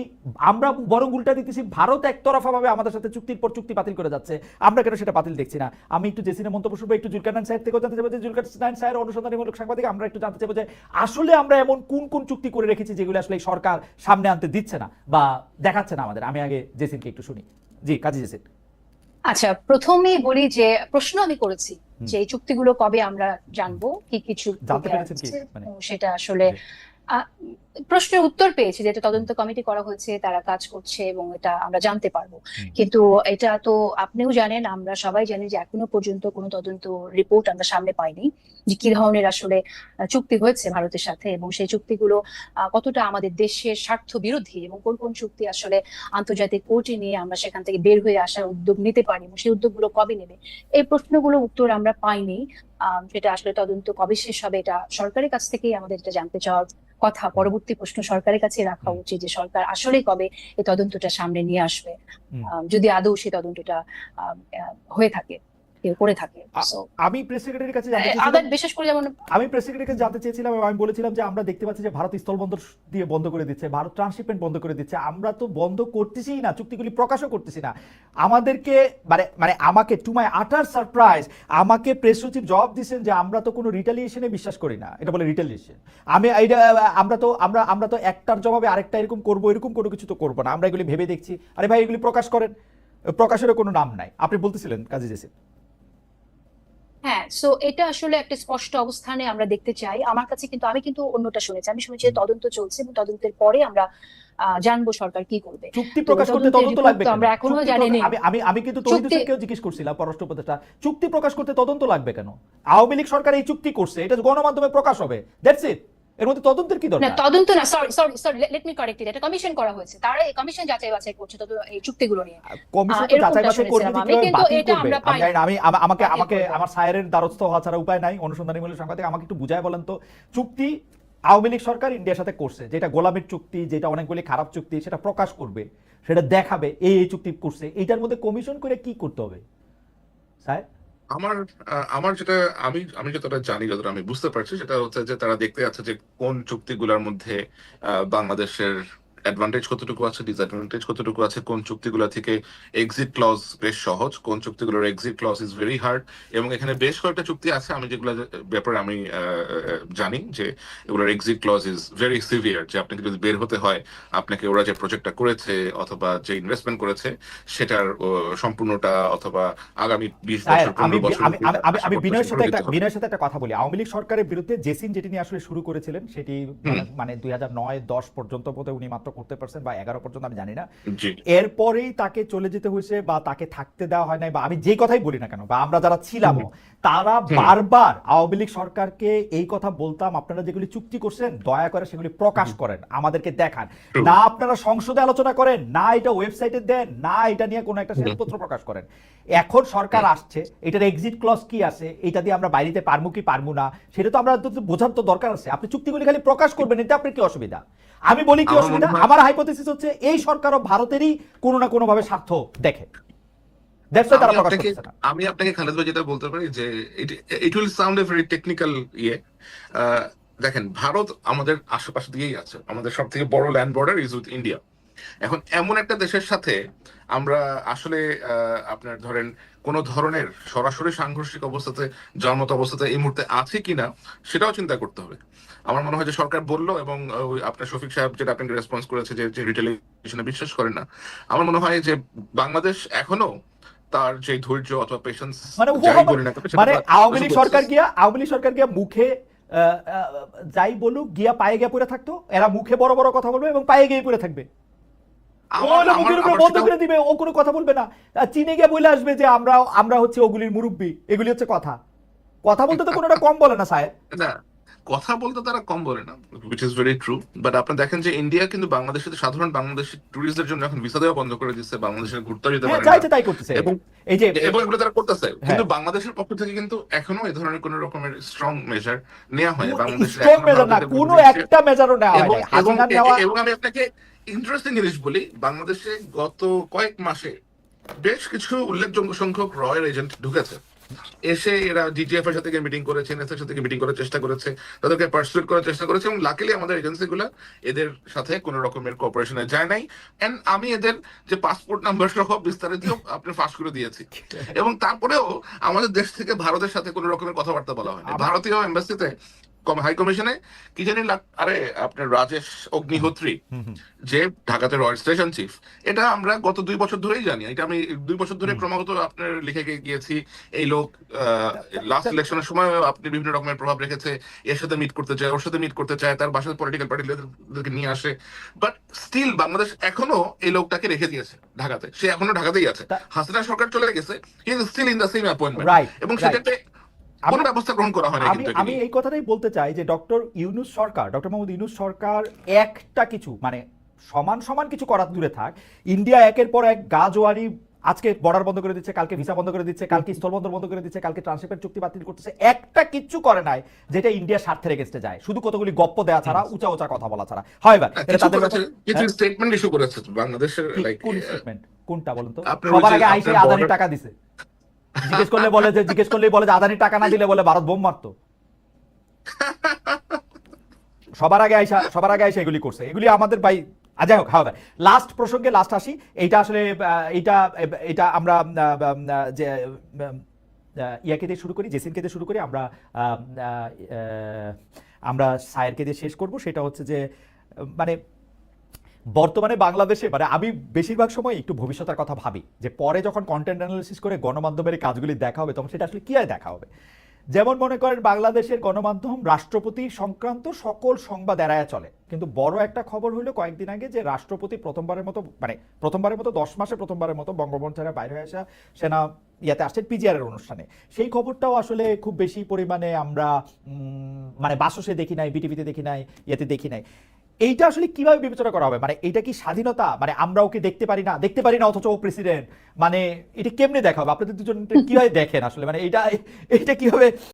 আমরা বরং উল্টা দিতেছি, ভারত একতরফাভাবে আমাদের সাথে চুক্তির পর চুক্তি বাতিল করে যাচ্ছে, আমরা কেন সেটা বাতিল দেখছি না? আমি একটু জেসিনের মন্তব্য শুনবো, একটু জুলকারনাইন সাহেব থেকেও জানতে চাইবো যে জুলকারনাইন সাহেব অনুসন্ধানীমূলক সাংবাদিক, আমরা একটু জানতে চাইবো যে আসলে আমরা এমন কোন কোন চুক্তি করে রেখেছি যেগুলো আসলে এই সরকার সামনে আনতে দিচ্ছে না বা দেখাচ্ছে না আমাদের। আমি আগে জেসিনকে একটু শুনি। জি, কাজী জেসিন। আচ্ছা, প্রথমেই বলি যে প্রশ্ন আমি করেছি যে এই চুক্তিগুলো কবে আমরা জানবো, কি কি চুক্তি জানতে পেরেছেন কি? আছে, মানে সেটা আসলে আহ, প্রশ্নের উত্তর পেয়েছি, যেটা তদন্ত কমিটি করা হয়েছে, তারা কাজ করছে এবং এটা আমরা জানতে পারবো। কিন্তু এটা তো আপনিও জানেন, আমরা সবাই জানি যে এখনো পর্যন্ত কোনো তদন্ত রিপোর্ট আমরা সামনে পাইনি যে কি ধরনের আসলে চুক্তি হয়েছে ভারতের সাথে, এবং সেই চুক্তিগুলো কতটা আমাদের দেশের স্বার্থ বিরোধী, এবং কোন কোন চুক্তি আসলে আন্তর্জাতিক কোর্টে নিয়ে আমরা সেখান থেকে বের হয়ে আসার উদ্যোগ নিতে পারি, এবং সেই উদ্যোগগুলো কবে নেবে, এই প্রশ্নগুলোর উত্তর আমরা পাইনি। সেটা আসলে তদন্ত কবে শেষ হবে এটা সরকারের কাছ থেকেই আমাদের এটা জানতে চাওয়ার কথা। পরবর্তী প্রশ্ন সরকারের কাছে রাখা উচিত যে সরকার আসলে কবে এই তদন্তটা সামনে নিয়ে আসবে, যদি আদৌ সেই তদন্তটা হয়ে থাকে, কেউ করে থাকে। আমি প্রেস সেক্রেটারির কাছে জানতে আবার চেয়েছিলাম, বিশেষ করে যেমন আমি প্রেস সেক্রেটারিকে জানতে চেয়েছিলাম এবং আমি বলেছিলাম যে আমরা দেখতে পাচ্ছি যে ভারত স্থলবন্দর দিয়ে বন্ধ করে দিচ্ছে, ভারত ট্রান্সশিপমেন্ট বন্ধ করে দিচ্ছে, আমরা তো বন্ধ করতেছি না, চুক্তিগুলি প্রকাশও করতেছি না। আমাদেরকে মানে মানে আমাকে টু মাই আটার সারপ্রাইজ আমাকে প্রেস সচিব জবাব দিচ্ছেন যে আমরা তো কোনো রিটালিয়েশনে বিশ্বাস করি না, এটা বলে রিটালিয়েশন। আমি এইটা আমরা তো একটার জবাবে আরেকটা এরকম করবো, এরকম কোনো কিছু তো করবো না, আমরা এগুলি ভেবে দেখছি। আরে ভাই, এগুলি প্রকাশ করেন, প্রকাশেরও কোনো নাম নাই। আপনি বলতেছিলেন কাজী জেসিন। হ্যাঁ, সো এটা আসলে একটা স্পষ্ট অবস্থানে আমরা দেখতে চাই। আমার কাছে কিন্তু আমি কিন্তু অন্যটা শুনেছি, আমি শুনেছি যে তদন্ত চলছে এবং তদন্তের পরে আমরা জানবো সরকার কি করবে। চুক্তি প্রকাশ করতে তদন্ত লাগবে কেন? আমরা এখনো জানি না। আমি কিন্তু তহিদ হোসেনকেও জিজ্ঞেস করছিলাম, পররাষ্ট্র উপদেষ্টা, চুক্তি প্রকাশ করতে তদন্ত লাগবে কেন? আওয়ামী লীগ সরকার এই চুক্তি করছে, এটা গণমাধ্যমে প্রকাশ হবে, দ্যাটস ইট। এর মধ্যে তদন্তের কি না, দরকার? তদন্ত না, sorry, let me correct it, এটা কমিশন করা হয়েছে, তারা এই কমিশন যাচাই বাছাই করছে এই চুক্তিগুলো নিয়ে। কমিশন তো যাচাই বাছাই করবে, কিন্তু এটা আমরা পাই। আমি আমাকে আমার সায়েরের দ্বারস্থ হওয়া ছাড়া উপায় নাই। অনুসন্ধানীমূলক সাংবাদিক, আমাকে একটু বুঝায় বলেন তো, চুক্তি আওয়ামী লীগ সরকার ইন্ডিয়ার সাথে করছে, যেটা গোলামির চুক্তি, যেটা অনেকগুলি খারাপ চুক্তি, সেটা প্রকাশ করবে, সেটা দেখাবে এই চুক্তি করছে, এইটার মধ্যে কমিশন করে কি করতে হবে স্যার? আমার আমার যেটা আমি যতটা জানি, যতটা আমি বুঝতে পারছি, সেটা হচ্ছে যে তারা দেখতে যাচ্ছে যে কোন চুক্তিগুলোর মধ্যে বাংলাদেশের অ্যাডভান্টেজ কতটুকু আছে, ডিসঅ্যাডভান্টেজ কতটুকু আছে, কোন চুক্তিগুলো থেকে এক্সিট ক্লজ বেশ সহজ, কোন চুক্তিগুলোর exit clause is very hard. এবং এখানে বেশ কয়েকটা চুক্তি আছে আমি যেগুলো ব্যাপারে আমি জানি যে এগুলোর exit clause is very severe, যে আপনাকে যদি বের হতে হয়, আপনাকে ওরা যে প্রজেক্টটা করেছে অথবা যে ইনভেস্টমেন্ট করেছে সেটার সম্পূর্ণটা অথবা আগামী 20 বছর 15 বছর আমি বিনয়ের সাথে একটা কথা বলি। আওয়ামী লীগ সরকারের বিরুদ্ধে জেসিন যেটি নিয়ে আসলে শুরু করেছিলেন, সেটি মানে 2009-10 পর্যন্ত বোধহয় উনি মাত্র করতে পারছেন, বা 11 পর্যন্ত, আমি জানি না। এরপরেই তাকে চলে যেতে হয়েছে বা তাকে থাকতে দেওয়া হয় নাই, বা আমি যে কথাই বলি না কেন, বা আমরা যারা ছিলাম তারা বারবার আওয়ামী লীগ সরকারকে এই কথা বলতাম, আপনারা যেগুলি চুক্তি করছেন দয়া করে সেগুলি প্রকাশ করেন, আমাদেরকে দেখান না। আপনারা সংসদে আলোচনা করেন না, এটা ওয়েবসাইটে দেন না, এটা নিয়ে কোনো একটা শ্বেতপত্র প্রকাশ করেন। এখন সরকার আসছে, এটার এক্সিট ক্লজ কি আছে, এটা দিয়ে আমরা বাইরেতে পারবো কি পারবো না, সেটা তো আমরা বোঝার তো দরকার আছে। আপনি চুক্তিগুলি খালি প্রকাশ করবেন, এতে আপনার কি অসুবিধা? আমি বলি কি অসুবিধা? আমার হাইপোথেসিস হচ্ছে এই সরকারও ভারতেরই কোনো না কোনো ভাবে স্বার্থ দেখে। আমি আপনাকে খালেদ ভাই যেটা বলতে পারি যে it will sound a very technical ইয়ে। দেখেন, ভারত আমাদের আশেপাশে দিয়েই আছে, আমাদের সব থেকে বড় land border is with India. এখন এমন একটা দেশের সাথে আমরা আসলে আপনার ধরেন কোন ধরনের সরাসরি সাংঘর্ষিক অবস্থাতে যাওয়ার মতো অবস্থাতে এই মুহূর্তে আছে কিনা সেটাও চিন্তা করতে হবে। আমার মনে হয় যে সরকার বললো, এবং আপনার শফিক সাহেব যেটা আপনাকে রেসপন্স করেছে যে রিটেলিয়েশনে বিশ্বাস করে না, আমার মনে হয় যে বাংলাদেশ এখনো তার যে ধৈর্য অথবা পেশেন্স, মানে আওয়ামী লীগ সরকার গিয়া মুখে যাই বলুক, গিয়া পায়ে গিয়ে পড়ে থাকতো, এরা মুখে বড় বড় কথা বলবে এবং পায়ে গিয়ে পড়ে থাকবে, মুখের উপরে বন্ধ করে দিবে, ও কোনো কথা বলবে না। চীনে গিয়ে বলে আসবে যে আমরা হচ্ছে ওগুলির মুরব্বী, এগুলি হচ্ছে কথা বলতে তো কোনোটা কম বলে না সাহেব। কথা বলতে তারা কম বলে না, which is very true, but আপনি দেখেন যে ইন্ডিয়া কিন্তু বাংলাদেশের সাধারণ বাংলাদেশি টুরিস্টদের জন্য এখন ভিসা দেওয়া বন্ধ করে দিচ্ছে, বাংলাদেশের ঘুরতে যেতে পারে না, তাই করতেছে, এবং এগুলো তারা করতেছে। কিন্তু বাংলাদেশের পক্ষ থেকে কিন্তু এখনো এই ধরনের কোন রকমের স্ট্রং মেজার নেওয়া হয় বাংলাদেশের, কোনো একটা মেজারও নেওয়া হয় না। এবং আমি আপনাকে ইন্টারেস্টিং জিনিস বলি, বাংলাদেশে গত কয়েক মাসে বেশ কিছু উল্লেখযোগ্য সংখ্যক রয়ের এজেন্ট ঢুকেছে, এসে এরা ডিটিএফ এর সাথে মিটিং করেছে, এনএস এর সাথে মিটিং করার চেষ্টা করেছে, তাদেরকে পার্সুয়েট করার চেষ্টা করেছে, এবং লাকিলি আমাদের এজেন্সিগুলো এদের সাথে কোনো রকমের কোঅপারেশনে যায় নাই। এন্ড আমি এদের যে পাসপোর্ট নাম্বার সহ বিস্তারিত আপনি ফাঁস করে দিয়েছি, এবং তারপরেও আমাদের দেশ থেকে ভারতের সাথে কোনো রকমের কথাবার্তা বলা হয়নি। ভারতীয় এম্বাসিতে হাই কমিশনে কি জানি আরে আপনার রাজেশ অগ্নিহোত্রী যে ঢাকাতে রয়্যাল স্টেশন চিফ, এটা আমরা গত 2 বছর ধরেই জানি। এটা আমি 2 বছর ধরে ক্রমাগত আপনার লিখে গিয়েছি। এই লোক লাস্ট ইলেকশনের সময় আপনি বিভিন্ন রকমের প্রভাব রেখেছে, এর সাথে মিট করতে চায়, ওর সাথে মিট করতে চায়, তার বাসায় পলিটিক্যাল পার্টিদেরকে নিয়ে আসে, বাট স্টিল বাংলাদেশ এখনো এই লোকটাকে রেখে দিয়েছে ঢাকাতে, সে এখনো ঢাকাতেই আছে। হাসিনা সরকার চলে গেছে, he is still in the same appointment, এবং সেটাতে কোনো ব্যবস্থা গ্রহণ করা হয় না। আমি এই কথাটাই বলতে চাই যে ডক্টর মোহাম্মদ ইউনূস সরকার একটা কিছু মানে সমান কিছু করার দূরে থাক, ইন্ডিয়া একের পর এক গাজোয়ারি, আজকে বর্ডার বন্ধ করে দিচ্ছে, কালকে ভিসা বন্ধ করে দিচ্ছে, কালকে স্থলবন্দর বন্ধ করে দিচ্ছে, কালকে ট্রান্সশিপমেন্ট চুক্তি বাতিল করতেছে, একটা কিচ্ছু করে নাই যেটা ইন্ডিয়ার স্বার্থের এগেইনস্টে যায়, শুধু কতগুলি গপ্প দেওয়া ছাড়া, উঁচা কথা বলা ছাড়া। হয় এবার কিছু স্টেটমেন্ট ইস্যু করেছে বাংলাদেশের, লাইক কোন স্টেটমেন্ট, কোনটা বলুন তো? আপনার সবার ওই যে আগে আইসে আপনার আদানি border- টাকা দিছে, জিজ্ঞেস করলেই বলে যে আদানি টাকা না দিলে বলে ভারত বোম মারতো। সবার আগে আইসা এগুলি করছে, এগুলি আমাদের ভাই। যাই হোক, হবে লাস্ট প্রসঙ্গে লাস্ট আসি। এইটা আসলে এটা আমরা যে ইয়াকে দিয়ে শুরু করি, জেসিনকে দিয়ে শুরু করি, আমরা সায়েরকে দিয়ে শেষ করব। সেটা হচ্ছে যে মানে বর্তমানে বাংলাদেশে মানে আমি বেশিরভাগ সময় একটু ভবিষ্যতের কথা ভাবি, যে পরে যখন কন্টেন্ট অ্যানালিসিস করে গণমাধ্যমের এই কাজগুলি দেখা হবে, তখন সেটা আসলে কি দেখা হবে। যেমন মনে করেন বাংলাদেশের গণমাধ্যম রাষ্ট্রপতি সংক্রান্ত সকল সংবাদ এড়ায় চলে, কিন্তু বড় একটা খবর হলো কয়েকদিন আগে যে রাষ্ট্রপতি প্রথমবারের মতো 10 মাসে প্রথমবারের মতো বঙ্গভবন ছেড়ে বাইরে হয়ে আসা সেনা ইয়াতে আসছেন পিজিআর এর অনুষ্ঠানে। সেই খবরটাও আসলে খুব বেশি পরিমাণে আমরা মানে বাসসে দেখি নাই, বিটিভিতে দেখি নাই, ইয়াতে দেখি নাই। এইটা আসলে কিভাবে বিবেচনা করা হবে? মানে এটা কি স্বাধীনতা? মানে আমরা ওকে দেখতে পারি না অথচ ও প্রেসিডেন্ট, মানে এটা কেমনে দেখা হবে? আপনাদের দুজন কিভাবে দেখেন আসলে, মানে এটা কিভাবে